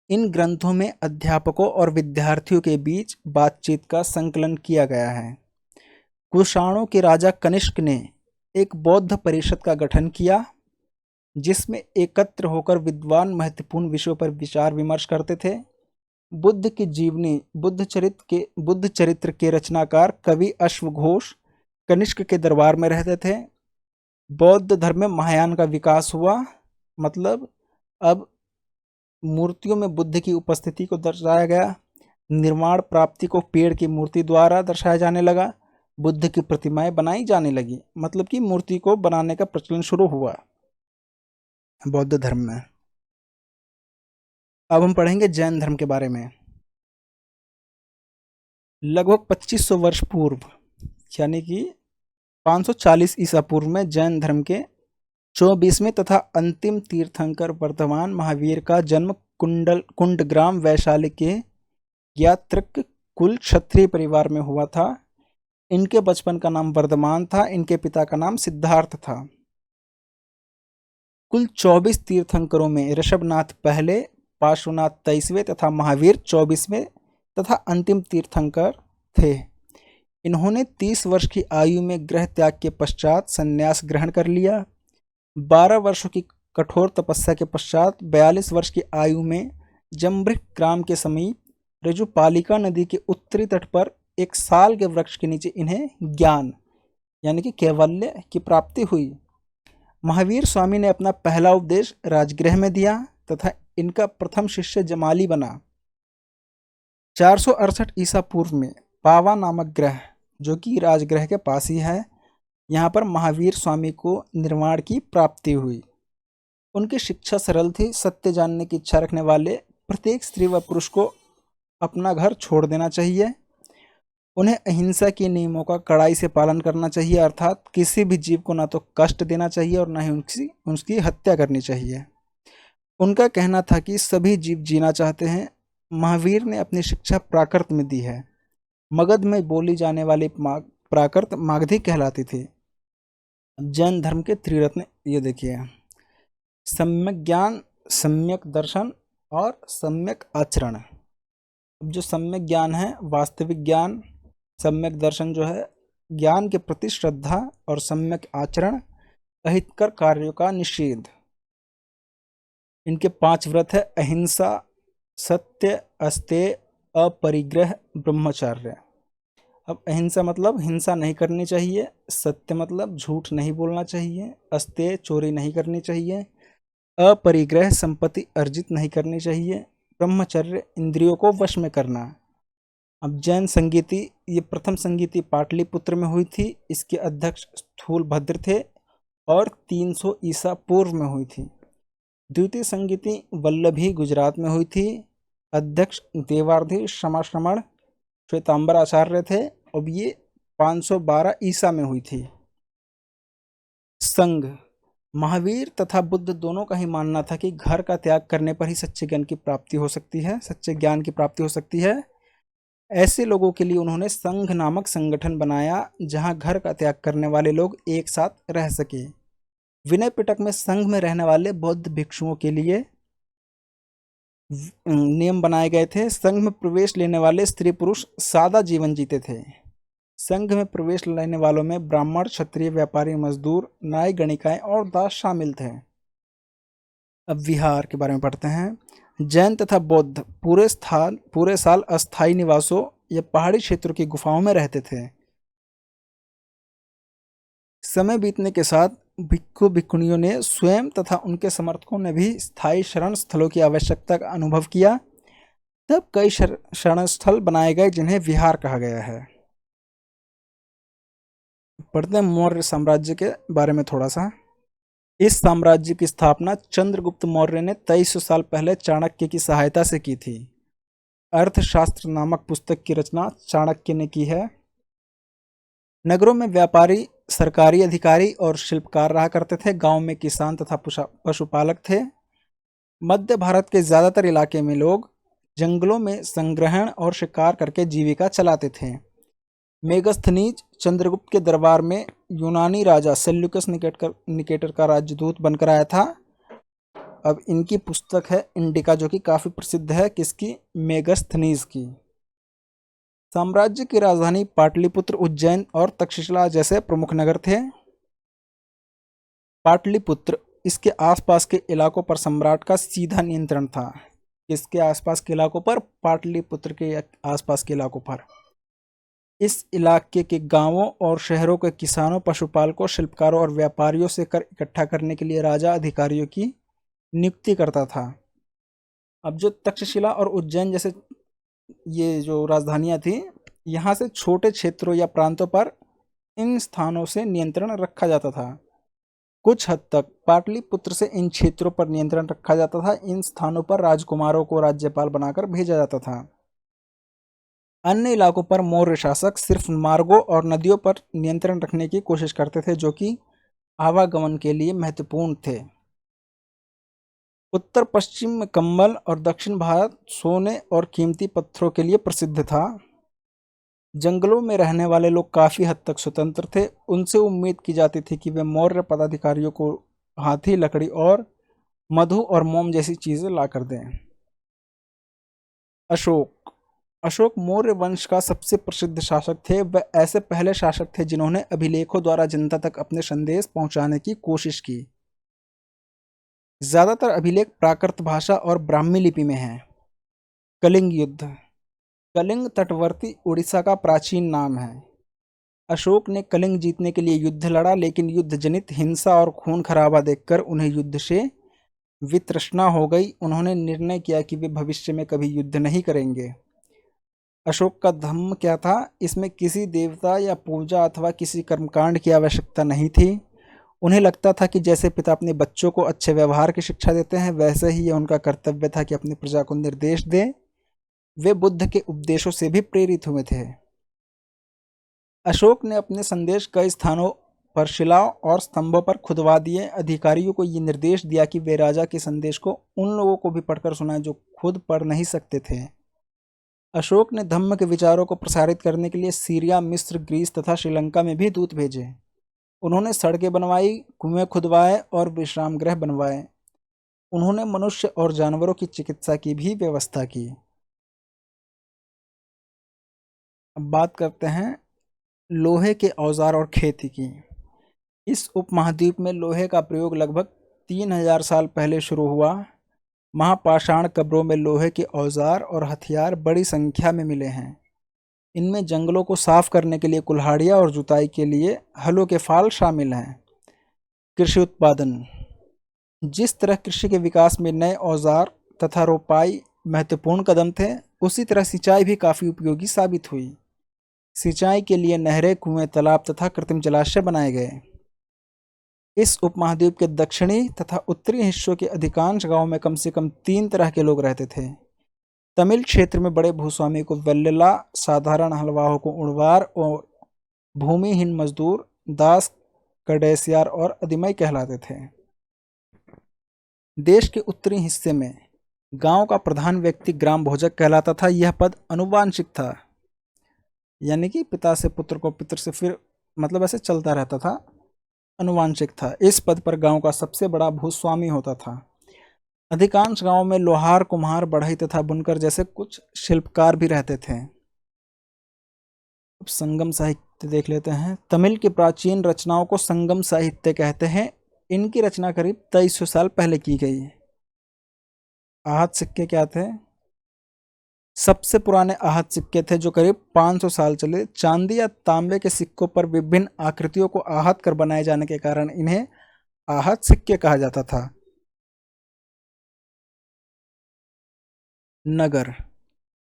इन ग्रंथों में अध्यापकों और विद्यार्थियों के बीच बातचीत का संकलन किया गया है। कुषाणों के राजा कनिष्क ने एक बौद्ध परिषद का गठन किया, जिसमें एकत्र होकर विद्वान महत्वपूर्ण विषयों पर विचार विमर्श करते थे। बुद्ध की जीवनी बुद्ध चरित्र के रचनाकार कवि अश्वघोष कनिष्क के दरबार में रहते थे। बौद्ध धर्म में महायान का विकास हुआ, मतलब अब मूर्तियों में बुद्ध की उपस्थिति को दर्शाया गया। निर्माण प्राप्ति को पेड़ की मूर्ति द्वारा दर्शाया जाने लगा। बुद्ध की प्रतिमाएं बनाई जाने लगी, मतलब कि मूर्ति को बनाने का प्रचलन शुरू हुआ बौद्ध धर्म में। अब हम पढ़ेंगे जैन धर्म के बारे में। लगभग 2500 वर्ष पूर्व, यानी कि 540 ईसा पूर्व में जैन धर्म के 24वें तथा अंतिम तीर्थंकर वर्धमान महावीर का जन्म कुंडग्राम वैशाली के यात्रक कुल क्षत्रिय परिवार में हुआ था। इनके बचपन का नाम वर्धमान था। इनके पिता का नाम सिद्धार्थ था। कुल 24 तीर्थंकरों में ऋषभनाथ पहले, पार्श्वनाथ 23वें तथा महावीर 24वें तथा अंतिम तीर्थंकर थे। इन्होंने 30 वर्ष की आयु में गृह त्याग के पश्चात संन्यास ग्रहण कर लिया। 12 वर्षों की कठोर तपस्या के पश्चात 42 वर्ष की आयु में जम्भृक ग्राम के समीप रजुपालिका नदी के उत्तरी तट पर एक साल के वृक्ष के नीचे इन्हें ज्ञान, यानी कि कैवल्य की प्राप्ति हुई। महावीर स्वामी ने अपना पहला उपदेश राजगृह में दिया तथा इनका प्रथम शिष्य जमाली बना। 468 ईसा पूर्व में पावा नामक ग्रह, जो कि राजगृह के पास ही है, यहाँ पर महावीर स्वामी को निर्वाण की प्राप्ति हुई। उनकी शिक्षा सरल थी। सत्य जानने की इच्छा रखने वाले प्रत्येक स्त्री व पुरुष को अपना घर छोड़ देना चाहिए। उन्हें अहिंसा के नियमों का कड़ाई से पालन करना चाहिए, अर्थात किसी भी जीव को ना तो कष्ट देना चाहिए और ना ही उसकी उसकी हत्या करनी चाहिए। उनका कहना था कि सभी जीव जीना चाहते हैं। महावीर ने अपनी शिक्षा प्राकृत में दी है। मगध में बोली जाने वाली प्राकृत मागधी कहलाती थी। जैन धर्म के त्रिरत्न ये देखिए, सम्यक ज्ञान, सम्यक दर्शन और सम्यक आचरण। अब जो सम्यक ज्ञान है वास्तविक ज्ञान, सम्यक दर्शन जो है ज्ञान के प्रति श्रद्धा और सम्यक आचरण अहितकर कार्यों का निषेध। इनके 5 व्रत है अहिंसा, सत्य, अस्तेय, अपरिग्रह, ब्रह्मचर्य। अब अहिंसा मतलब हिंसा नहीं करनी चाहिए, सत्य मतलब झूठ नहीं बोलना चाहिए, अस्तेय चोरी नहीं करनी चाहिए, अपरिग्रह संपत्ति अर्जित नहीं करनी चाहिए, ब्रह्मचर्य इंद्रियों को वश में करना। अब जैन संगीति, ये प्रथम संगीति पाटलिपुत्र में हुई थी। इसके अध्यक्ष स्थूलभद्र थे और 300 ईसा पूर्व में हुई थी। द्वितीय संगीति वल्लभी गुजरात में हुई थी। अध्यक्ष देवार्धि श्रमाश्रमण श्वेतांबर आचार्य थे। अब ये 512 ईसा में हुई थी। संघ, महावीर तथा बुद्ध दोनों का ही मानना था कि घर का त्याग करने पर ही सच्चे ज्ञान की प्राप्ति हो सकती है, सच्चे ज्ञान की प्राप्ति हो सकती है। ऐसे लोगों के लिए उन्होंने संघ नामक संगठन बनाया जहां घर का त्याग करने वाले लोग एक साथ रह सके। विनय पिटक में संघ में रहने वाले बौद्ध भिक्षुओं के लिए नियम बनाए गए थे। संघ में प्रवेश लेने वाले स्त्री पुरुष सादा जीवन जीते थे। संघ में प्रवेश लेने वालों में ब्राह्मण, क्षत्रिय, व्यापारी, मजदूर, नाई, गणिकाएं और दास शामिल थे। अब विहार के बारे में पढ़ते हैं। जैन तथा बौद्ध पूरे साल अस्थायी निवासों या पहाड़ी क्षेत्रों की गुफाओं में रहते थे। समय बीतने के साथ भिक्खु भिक्खुनियों ने स्वयं तथा उनके समर्थकों ने भी स्थायी शरण स्थलों की आवश्यकता का अनुभव किया। तब कई शरण स्थल बनाए गए जिन्हें विहार कहा गया है। पढ़ते हैं मौर्य साम्राज्य के बारे में थोड़ा सा। इस साम्राज्य की स्थापना चंद्रगुप्त मौर्य ने 2300 साल पहले चाणक्य की सहायता से की थी। अर्थशास्त्र नामक पुस्तक की रचना चाणक्य ने की है। नगरों में व्यापारी, सरकारी अधिकारी और शिल्पकार रहा करते थे। गांव में किसान तथा पशुपालक थे। मध्य भारत के ज्यादातर इलाके में लोग जंगलों में संग्रहण और शिकार करके जीविका चलाते थे। मेगस्थनीज चंद्रगुप्त के दरबार में यूनानी राजा सेल्यूकस निकेटर का राजदूत बनकर आया था। अब इनकी पुस्तक है इंडिका, जो कि काफी प्रसिद्ध है। किसकी? मेगस्थनीज की। साम्राज्य की राजधानी पाटलिपुत्र, उज्जैन और तक्षशिला जैसे प्रमुख नगर थे। पाटलिपुत्र, इसके आसपास के इलाकों पर सम्राट का सीधा नियंत्रण था। इसके आसपास के इलाकों पर, पाटलिपुत्र के आसपास के इलाकों पर। इस इलाके के गांवों और शहरों के किसानों, पशुपालकों, शिल्पकारों और व्यापारियों से कर इकट्ठा करने के लिए राजा अधिकारियों की नियुक्ति करता था। अब जो तक्षशिला और उज्जैन जैसे ये जो राजधानियां थी, यहाँ से छोटे क्षेत्रों या प्रांतों पर इन स्थानों से नियंत्रण रखा जाता था। कुछ हद तक पाटलिपुत्र से इन क्षेत्रों पर नियंत्रण रखा जाता था। इन स्थानों पर राजकुमारों को राज्यपाल बनाकर भेजा जाता था। अन्य इलाकों पर मौर्य शासक सिर्फ मार्गों और नदियों पर नियंत्रण रखने की कोशिश करते थे, जो कि आवागमन के लिए महत्वपूर्ण थे। उत्तर पश्चिम में कंबल और दक्षिण भारत सोने और कीमती पत्थरों के लिए प्रसिद्ध था। जंगलों में रहने वाले लोग काफी हद तक स्वतंत्र थे। उनसे उम्मीद की जाती थी कि वे मौर्य पदाधिकारियों को हाथी, लकड़ी और मधु और मोम जैसी चीजें लाकर दें। अशोक मौर्य वंश का सबसे प्रसिद्ध शासक थे। वह ऐसे पहले शासक थे जिन्होंने अभिलेखों द्वारा जनता तक अपने संदेश पहुंचाने की कोशिश की। ज्यादातर अभिलेख प्राकृत भाषा और ब्राह्मी लिपि में हैं। कलिंग युद्ध, कलिंग तटवर्ती उड़ीसा का प्राचीन नाम है। अशोक ने कलिंग जीतने के लिए युद्ध लड़ा, लेकिन युद्ध जनित हिंसा और खून खराबा देखकर उन्हें युद्ध से वितृष्णा हो गई। उन्होंने निर्णय किया कि वे भविष्य में कभी युद्ध नहीं करेंगे। अशोक का धर्म क्या था? इसमें किसी देवता या पूजा अथवा किसी कर्मकांड की आवश्यकता नहीं थी। उन्हें लगता था कि जैसे पिता अपने बच्चों को अच्छे व्यवहार की शिक्षा देते हैं, वैसे ही यह उनका कर्तव्य था कि अपनी प्रजा को निर्देश दें। वे बुद्ध के उपदेशों से भी प्रेरित हुए थे। अशोक ने अपने संदेश कई स्थानों पर शिलाओं और स्तंभों पर खुदवा दिए। अधिकारियों को ये निर्देश दिया कि वे राजा के संदेश को उन लोगों को भी पढ़कर सुनाएं जो खुद पढ़ नहीं सकते थे। अशोक ने धम्म के विचारों को प्रसारित करने के लिए सीरिया, मिस्र, ग्रीस तथा श्रीलंका में भी दूत भेजे। उन्होंने सड़कें बनवाई, कुएं खुदवाए और विश्राम गृह बनवाए। उन्होंने मनुष्य और जानवरों की चिकित्सा की भी व्यवस्था की। अब बात करते हैं लोहे के औजार और खेती की। इस उपमहाद्वीप में लोहे का प्रयोग लगभग 3000 साल पहले शुरू हुआ। महापाषाण कब्रों में लोहे के औजार और हथियार बड़ी संख्या में मिले हैं। इनमें जंगलों को साफ करने के लिए कुल्हाड़ियाँ और जुताई के लिए हलों के फाल शामिल हैं। कृषि उत्पादन। जिस तरह कृषि के विकास में नए औजार तथा रोपाई महत्वपूर्ण कदम थे, उसी तरह सिंचाई भी काफ़ी उपयोगी साबित हुई। सिंचाई के लिए नहरें, कुएं, तालाब तथा कृत्रिम जलाशय बनाए गए। इस उपमहाद्वीप के दक्षिणी तथा उत्तरी हिस्सों के अधिकांश गांवों में कम से कम 3 तरह के लोग रहते थे। तमिल क्षेत्र में बड़े भूस्वामी को वेल्लेला, साधारण हलवाहों को उड़वार और भूमिहीन मजदूर दास, कडेसियार और अदिमई कहलाते थे। देश के उत्तरी हिस्से में गांव का प्रधान व्यक्ति ग्राम भोजक कहलाता था। यह पद अनुवांशिक था, यानी कि पिता से पुत्र को, पितर से फिर, मतलब ऐसे चलता रहता था, अनुवांशिक था। इस पद पर गांव का सबसे बड़ा भूस्वामी होता था। अधिकांश गांवों में लोहार, कुम्हार, बढ़ई तथा बुनकर जैसे कुछ शिल्पकार भी रहते थे। अब संगम साहित्य देख लेते हैं। तमिल की प्राचीन रचनाओं को संगम साहित्य कहते हैं। इनकी रचना करीब 2300 साल पहले की गई। आहत सिक्के क्या थे? सबसे पुराने आहत सिक्के थे जो करीब 500 साल चले। चांदी या तांबे के सिक्कों पर विभिन्न आकृतियों को आहत कर बनाए जाने के कारण इन्हें आहत सिक्के कहा जाता था। नगर।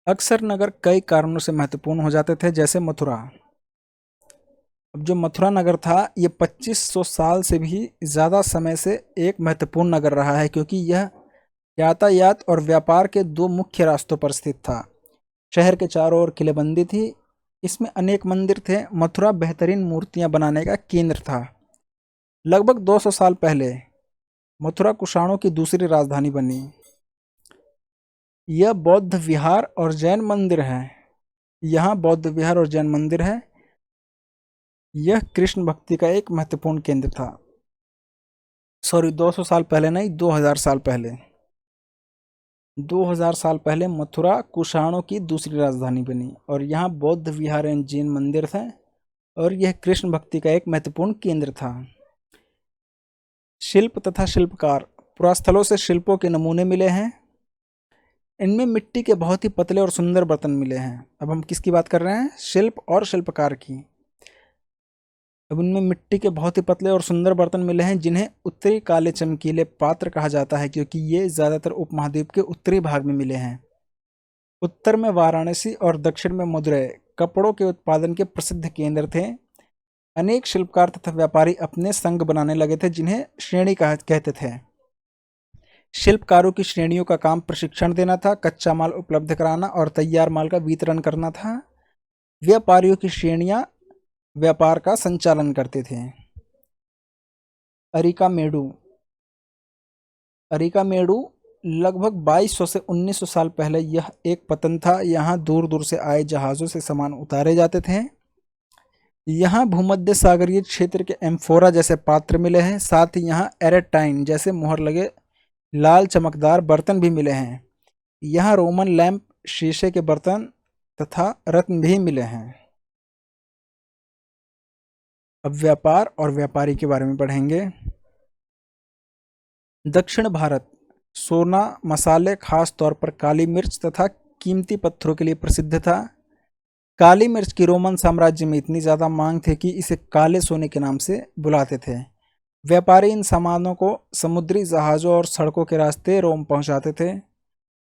अक्सर नगर कई कारणों से महत्वपूर्ण हो जाते थे, जैसे मथुरा। अब जो मथुरा नगर था, ये 2500 साल से भी ज़्यादा समय से एक महत्वपूर्ण नगर रहा है, क्योंकि यह यातायात और व्यापार के 2 मुख्य रास्तों पर स्थित था। शहर के चारों ओर किलेबंदी थी। इसमें अनेक मंदिर थे। मथुरा बेहतरीन मूर्तियां बनाने का केंद्र था। लगभग 200 साल पहले मथुरा कुषाणों की दूसरी राजधानी बनी। यह बौद्ध विहार और जैन मंदिर है। यहाँ बौद्ध विहार और जैन मंदिर है। यह कृष्ण भक्ति का एक महत्वपूर्ण केंद्र था। 200 साल पहले नहीं, 2000 साल पहले। 2000 साल पहले मथुरा कुषाणों की दूसरी राजधानी बनी और यहाँ बौद्ध विहार एवं जैन मंदिर थे और यह कृष्ण भक्ति का एक महत्वपूर्ण केंद्र था। शिल्प तथा शिल्पकार। पुरास्थलों से शिल्पों के नमूने मिले हैं। इनमें मिट्टी के बहुत ही पतले और सुंदर बर्तन मिले हैं। अब हम किसकी बात कर रहे हैं? शिल्प और शिल्पकार की। अब इनमें मिट्टी के बहुत ही पतले और सुंदर बर्तन मिले हैं, जिन्हें उत्तरी काले चमकीले पात्र कहा जाता है, क्योंकि ये ज़्यादातर उपमहाद्वीप के उत्तरी भाग में मिले हैं। उत्तर में वाराणसी और दक्षिण में मदुरै कपड़ों के उत्पादन के प्रसिद्ध केंद्र थे। अनेक शिल्पकार तथा व्यापारी अपने संघ बनाने लगे थे, जिन्हें श्रेणी कहते थे। शिल्पकारों की श्रेणियों का काम प्रशिक्षण देना था, कच्चा माल उपलब्ध कराना और तैयार माल का वितरण करना था। व्यापारियों की श्रेणियां व्यापार का संचालन करते थे। अरिकामेडु। अरिकामेडु लगभग 2200 से 1900 साल पहले यह एक पतन था। यहाँ दूर दूर से आए जहाज़ों से सामान उतारे जाते थे। यहाँ भूमध्य सागरीय क्षेत्र के एम्फोरा जैसे पात्र मिले हैं। साथ ही यहाँ एरेटाइन जैसे मुहर लगे लाल चमकदार बर्तन भी मिले हैं। यहाँ रोमन लैंप, शीशे के बर्तन तथा रत्न भी मिले हैं। अब व्यापार और व्यापारी के बारे में पढ़ेंगे। दक्षिण भारत सोना, मसाले, खास तौर पर काली मिर्च तथा कीमती पत्थरों के लिए प्रसिद्ध था। काली मिर्च की रोमन साम्राज्य में इतनी ज़्यादा मांग थी कि इसे काले सोने के नाम से बुलाते थे। व्यापारी इन सामानों को समुद्री जहाज़ों और सड़कों के रास्ते रोम पहुंचाते थे।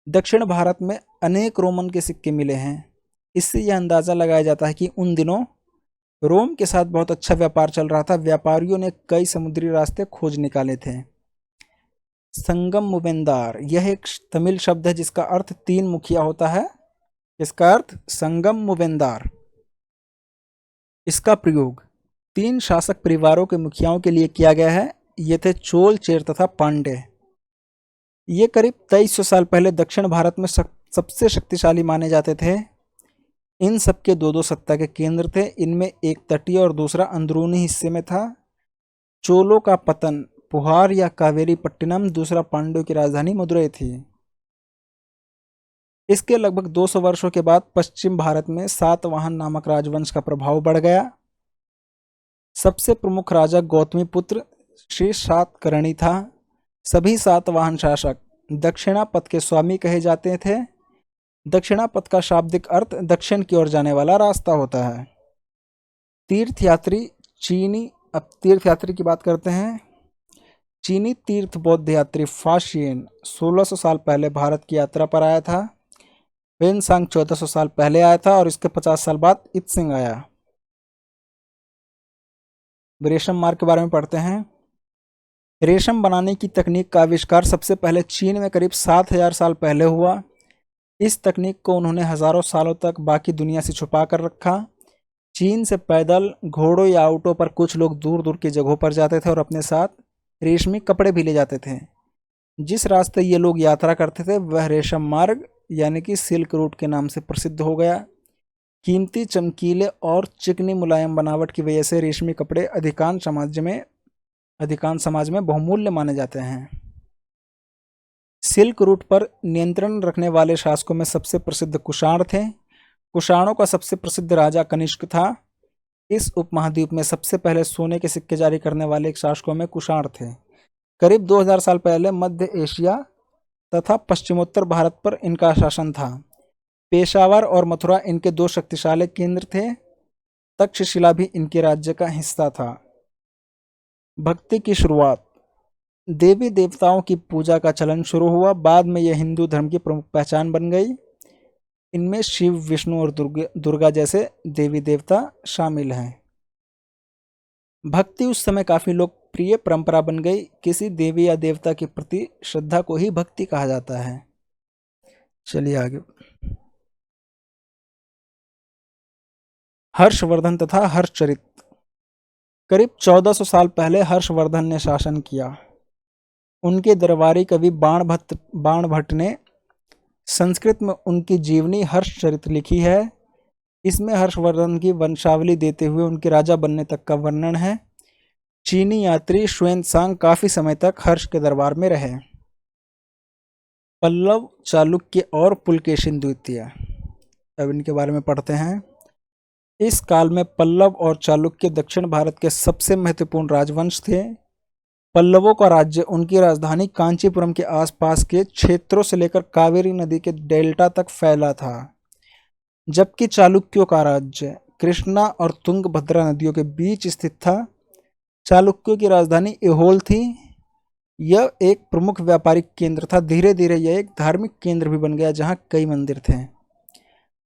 दक्षिण भारत में अनेक रोमन के सिक्के मिले हैं। इससे यह अंदाज़ा लगाया जाता है कि उन दिनों रोम के साथ बहुत अच्छा व्यापार चल रहा था। व्यापारियों ने कई समुद्री रास्ते खोज निकाले थे। संगम मुवेंदार, यह एक तमिल शब्द है जिसका अर्थ 3 मुखिया होता है। इसका अर्थ संगम मुवेंदार। इसका प्रयोग 3 शासक परिवारों के मुखियाओं के लिए किया गया है। ये थे चोल, चेर तथा पांड्य। ये करीब 2300 साल पहले दक्षिण भारत में सबसे शक्तिशाली माने जाते थे। इन सबके दो दो सत्ता के केंद्र थे। इनमें एक तटीय और दूसरा अंदरूनी हिस्से में था। चोलों का पतन पुहार या कावेरी पट्टिनम, दूसरा पांड्यों की राजधानी मदुरई थी। इसके लगभग 200 वर्षों के बाद पश्चिम भारत में सातवाहन नामक राजवंश का प्रभाव बढ़ गया। सबसे प्रमुख राजा गौतमीपुत्र श्री सातकर्णी था। सभी सातवाहन शासक दक्षिणापथ के स्वामी कहे जाते थे। दक्षिणापथ का शाब्दिक अर्थ दक्षिण की ओर जाने वाला रास्ता होता है। तीर्थयात्री चीनी, अब तीर्थयात्री की बात करते हैं। चीनी तीर्थ बौद्ध यात्री फाशियन 1600 साल पहले भारत की यात्रा पर आया था। वेनसांग 1400 साल पहले आया था और इसके 50 साल बाद इत्सिंग आया। रेशम मार्ग के बारे में पढ़ते हैं। रेशम बनाने की तकनीक का आविष्कार सबसे पहले चीन में करीब 7000 साल पहले हुआ। इस तकनीक को उन्होंने हजारों सालों तक बाकी दुनिया से छुपा कर रखा। चीन से पैदल, घोड़ों या ऊँटों पर कुछ लोग दूर दूर की जगहों पर जाते थे और अपने साथ रेशमी कपड़े भी ले जाते थे। जिस रास्ते ये लोग यात्रा करते थे वह रेशम मार्ग यानी कि सिल्क रूट के नाम से प्रसिद्ध हो गया। कीमती, चमकीले और चिकनी मुलायम बनावट की वजह से रेशमी कपड़े अधिकांश समाज में बहुमूल्य माने जाते हैं। सिल्क रूट पर नियंत्रण रखने वाले शासकों में सबसे प्रसिद्ध कुषाण थे। कुषाणों का सबसे प्रसिद्ध राजा कनिष्क था। इस उपमहाद्वीप में सबसे पहले सोने के सिक्के जारी करने वाले शासकों में कुषाण थे। करीब 2000 साल पहले मध्य एशिया तथा पश्चिमोत्तर भारत पर इनका शासन था। पेशावर और मथुरा इनके दो शक्तिशाली केंद्र थे। तक्षशिला भी इनके राज्य का हिस्सा था। भक्ति की शुरुआत, देवी देवताओं की पूजा का चलन शुरू हुआ। बाद में यह हिंदू धर्म की प्रमुख पहचान बन गई। इनमें शिव, विष्णु और दुर्गा जैसे देवी देवता शामिल हैं। भक्ति उस समय काफी लोकप्रिय परंपरा बन गई। किसी देवी या देवता के प्रति श्रद्धा को ही भक्ति कहा जाता है। चलिए आगे। हर्षवर्धन तथा हर्षचरित, करीब 1400 साल पहले हर्षवर्धन ने शासन किया। उनके दरबारी कवि बाणभट्ट ने संस्कृत में उनकी जीवनी हर्षचरित लिखी है। इसमें हर्षवर्धन की वंशावली देते हुए उनके राजा बनने तक का वर्णन है। चीनी यात्री xuanzang काफी समय तक हर्ष के दरबार में रहे। पल्लव, चालुक्य और पुलकेशिन द्वितीय, अब इनके बारे में पढ़ते हैं। इस काल में पल्लव और चालुक्य दक्षिण भारत के सबसे महत्वपूर्ण राजवंश थे। पल्लवों का राज्य उनकी राजधानी कांचीपुरम के आसपास के क्षेत्रों से लेकर कावेरी नदी के डेल्टा तक फैला था, जबकि चालुक्यों का राज्य कृष्णा और तुंगभद्रा नदियों के बीच स्थित था। चालुक्यों की राजधानी ऐहोल थी। यह एक प्रमुख व्यापारिक केंद्र था। धीरे धीरे यह एक धार्मिक केंद्र भी बन गया जहाँ कई मंदिर थे।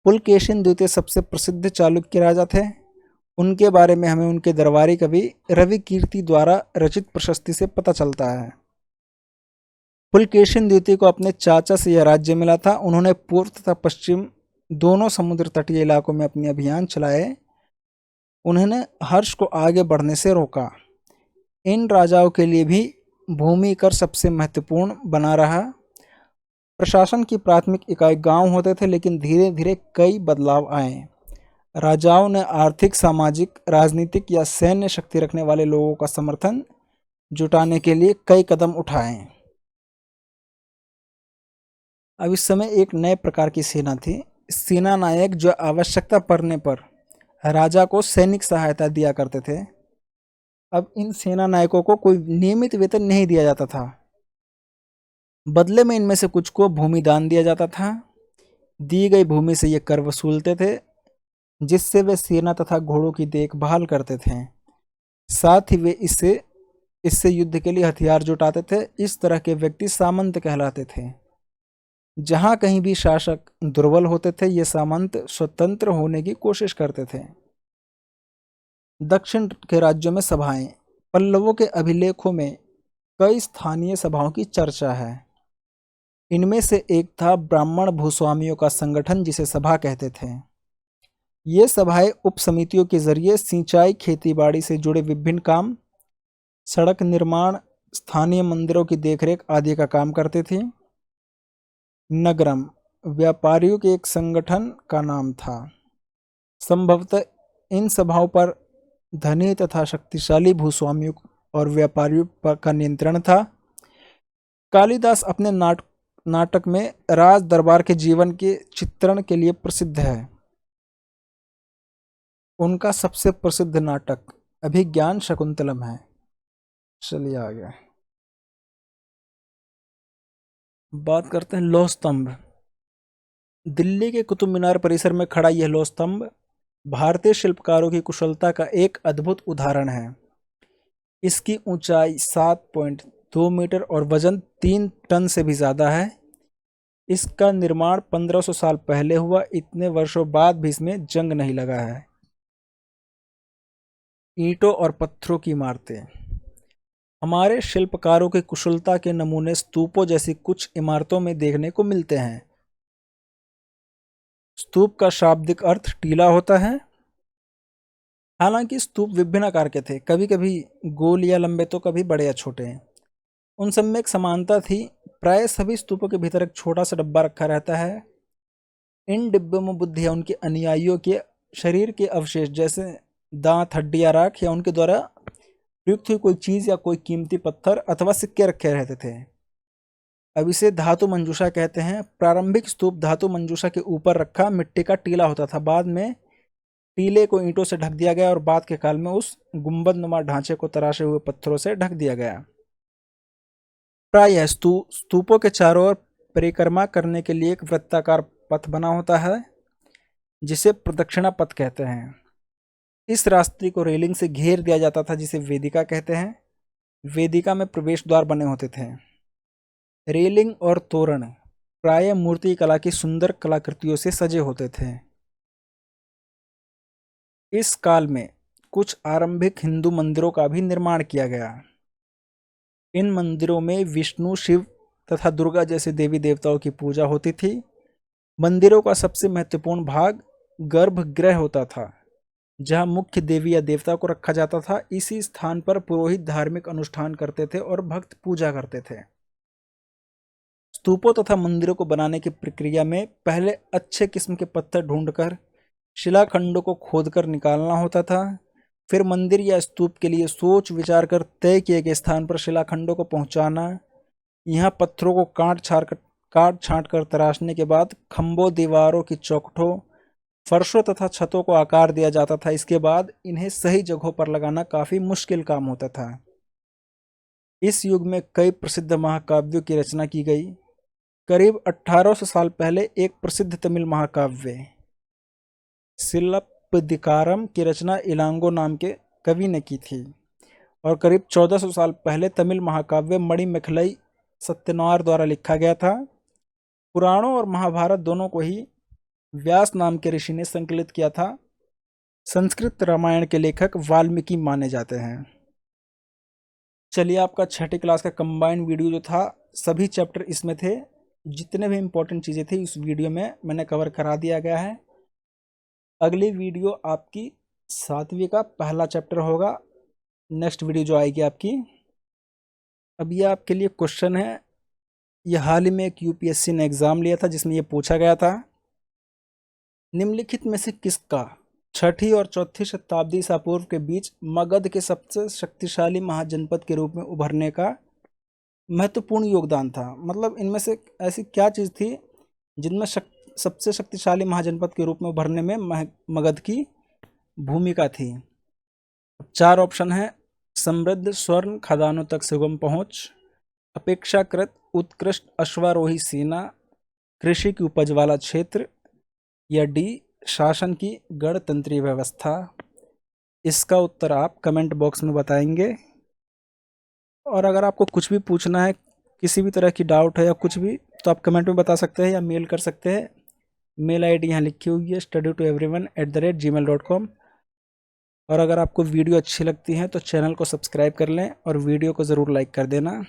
पुलकेशिन द्वितीय सबसे प्रसिद्ध चालुक्य राजा थे। उनके बारे में हमें उनके दरबारी कवि रवि कीर्ति द्वारा रचित प्रशस्ति से पता चलता है। पुलकेशिन द्वितीय को अपने चाचा से यह राज्य मिला था। उन्होंने पूर्व तथा पश्चिम दोनों समुद्र तटीय इलाकों में अपने अभियान चलाए। उन्होंने हर्ष को आगे बढ़ने से रोका। इन राजाओं के लिए भी भूमि कर सबसे महत्वपूर्ण बना रहा। प्रशासन की प्राथमिक इकाई गांव होते थे, लेकिन धीरे धीरे कई बदलाव आए। राजाओं ने आर्थिक, सामाजिक, राजनीतिक या सैन्य शक्ति रखने वाले लोगों का समर्थन जुटाने के लिए कई कदम उठाए। अब इस समय एक नए प्रकार की सेना थी, सेना नायक, जो आवश्यकता पड़ने पर राजा को सैनिक सहायता दिया करते थे। अब इन सेना नायकों को कोई नियमित वेतन नहीं दिया जाता था। बदले में इनमें से कुछ को भूमि दान दिया जाता था। दी गई भूमि से ये कर वसूलते थे, जिससे वे सेना तथा घोड़ों की देखभाल करते थे। साथ ही वे इससे युद्ध के लिए हथियार जुटाते थे। इस तरह के व्यक्ति सामंत कहलाते थे। जहाँ कहीं भी शासक दुर्बल होते थे, ये सामंत स्वतंत्र होने की कोशिश करते थे। दक्षिण के राज्यों में सभाएं, पल्लवों के अभिलेखों में कई स्थानीय सभाओं की चर्चा है। इनमें से एक था ब्राह्मण भूस्वामियों का संगठन, जिसे सभा कहते थे। ये सभाएं उप समितियों के जरिए सिंचाई, खेतीबाड़ी से जुड़े विभिन्न काम, सड़क निर्माण, स्थानीय मंदिरों की देखरेख आदि का काम करती थी। नगरम व्यापारियों के एक संगठन का नाम था। संभवतः इन सभाओं पर धनी तथा शक्तिशाली भूस्वामियों और व्यापारियों का नियंत्रण था। कालिदास अपने नाटक में राज दरबार के जीवन के चित्रण के लिए प्रसिद्ध है। उनका सबसे प्रसिद्ध नाटक अभिज्ञान शकुंतलम है। चलिए आगे बात करते हैं लौह स्तंभ। दिल्ली के कुतुब मीनार परिसर में खड़ा यह लौह स्तंभ भारतीय शिल्पकारों की कुशलता का एक अद्भुत उदाहरण है। इसकी ऊंचाई 7.2 मीटर और वजन 3 टन से भी ज़्यादा है। इसका निर्माण 1500 साल पहले हुआ। इतने वर्षों बाद भी इसमें जंग नहीं लगा है। ईंटों और पत्थरों की इमारतें। हमारे शिल्पकारों की कुशलता के नमूने स्तूपों जैसी कुछ इमारतों में देखने को मिलते हैं। स्तूप का शाब्दिक अर्थ टीला होता है। हालांकि स्तूप विभिन्न आकार के थे, कभी कभी गोल या लंबे तो कभी बड़े या छोटे। उन सब में एक समानता थी। प्राय सभी स्तूपों के भीतर एक छोटा सा डब्बा रखा रहता है। इन डिब्बों में बुद्ध या उनके अनुयायियों के शरीर के अवशेष जैसे दांत, हड्डी या राख या उनके द्वारा प्रयुक्त हुई कोई चीज या कोई कीमती पत्थर अथवा सिक्के रखे रहते थे। अब इसे धातु मंजूषा कहते हैं। प्रारंभिक स्तूप धातु मंजूषा के ऊपर रखा मिट्टी का टीला होता था। बाद में टीले को ईंटों से ढक दिया गया और बाद के काल में उस गुंबदनुमा ढांचे को तराशे हुए पत्थरों से ढक दिया गया। प्रायः स्तूपों के चारों ओर परिक्रमा करने के लिए एक वृत्ताकार पथ बना होता है जिसे प्रदक्षिणा पथ कहते हैं। इस रास्ते को रेलिंग से घेर दिया जाता था जिसे वेदिका कहते हैं। वेदिका में प्रवेश द्वार बने होते थे। रेलिंग और तोरण प्रायः मूर्ति कला की सुंदर कलाकृतियों से सजे होते थे। इस काल में कुछ आरंभिक हिंदू मंदिरों का भी निर्माण किया गया। इन मंदिरों में विष्णु, शिव तथा दुर्गा जैसे देवी देवताओं की पूजा होती थी। मंदिरों का सबसे महत्वपूर्ण भाग गर्भगृह होता था जहां मुख्य देवी या देवता को रखा जाता था। इसी स्थान पर पुरोहित धार्मिक अनुष्ठान करते थे और भक्त पूजा करते थे। स्तूपों तथा मंदिरों को बनाने की प्रक्रिया में पहले अच्छे किस्म के पत्थर ढूंढकर शिलाखंडों को खोदकर निकालना होता था। फिर मंदिर या स्तूप के लिए सोच विचार कर तय किए गए स्थान पर शिलाखंडों को पहुंचाना। यहाँ पत्थरों को काट छांट कर तराशने के बाद खंभों, दीवारों की चौखटों, फर्शों तथा छतों को आकार दिया जाता था। इसके बाद इन्हें सही जगहों पर लगाना काफी मुश्किल काम होता था। इस युग में कई प्रसिद्ध महाकाव्यों की रचना की गई। करीब 1800 साल पहले एक प्रसिद्ध तमिल महाकाव्य सिलप्पदिकारम की रचना इलांगो नाम के कवि ने की थी और करीब 1400 साल पहले तमिल महाकाव्य मणिमेखलाई सत्यनार द्वारा लिखा गया था। पुराणों और महाभारत दोनों को ही व्यास नाम के ऋषि ने संकलित किया था। संस्कृत रामायण के लेखक वाल्मीकि माने जाते हैं। चलिए, आपका 6ठी क्लास का कंबाइंड वीडियो जो था, सभी चैप्टर इसमें थे। जितने भी इंपॉर्टेंट चीज़ें थी इस वीडियो में मैंने कवर करा दिया गया है। अगली वीडियो आपकी 7वीं का पहला चैप्टर होगा। नेक्स्ट वीडियो जो आएगी आपकी, अब ये आपके लिए क्वेश्चन है। यह हाल ही में एक यूपीएससी ने एग्ज़ाम लिया था जिसमें ये पूछा गया था, निम्नलिखित में से किसका 6ठी और 4ठी शताब्दी ईसा पूर्व के बीच मगध के सबसे शक्तिशाली महाजनपद के रूप में उभरने का महत्वपूर्ण योगदान था। मतलब इनमें से ऐसी क्या चीज़ थी जिनमें सबसे शक्तिशाली महाजनपद के रूप में उभरने में मगध की भूमिका थी। 4 ऑप्शन है। समृद्ध स्वर्ण खदानों तक सुगम पहुंच, अपेक्षाकृत उत्कृष्ट अश्वारोही सेना, कृषि की उपज वाला क्षेत्र, या डी शासन की गणतंत्रीय व्यवस्था। इसका उत्तर आप कमेंट बॉक्स में बताएंगे। और अगर आपको कुछ भी पूछना है, किसी भी तरह की डाउट है या कुछ भी, तो आप कमेंट में बता सकते हैं या मेल कर सकते हैं। मेल आईडी यहाँ लिखी हुई है studytoeveryone@gmail.com। और अगर आपको वीडियो अच्छी लगती है तो चैनल को सब्सक्राइब कर लें और वीडियो को ज़रूर लाइक कर देना।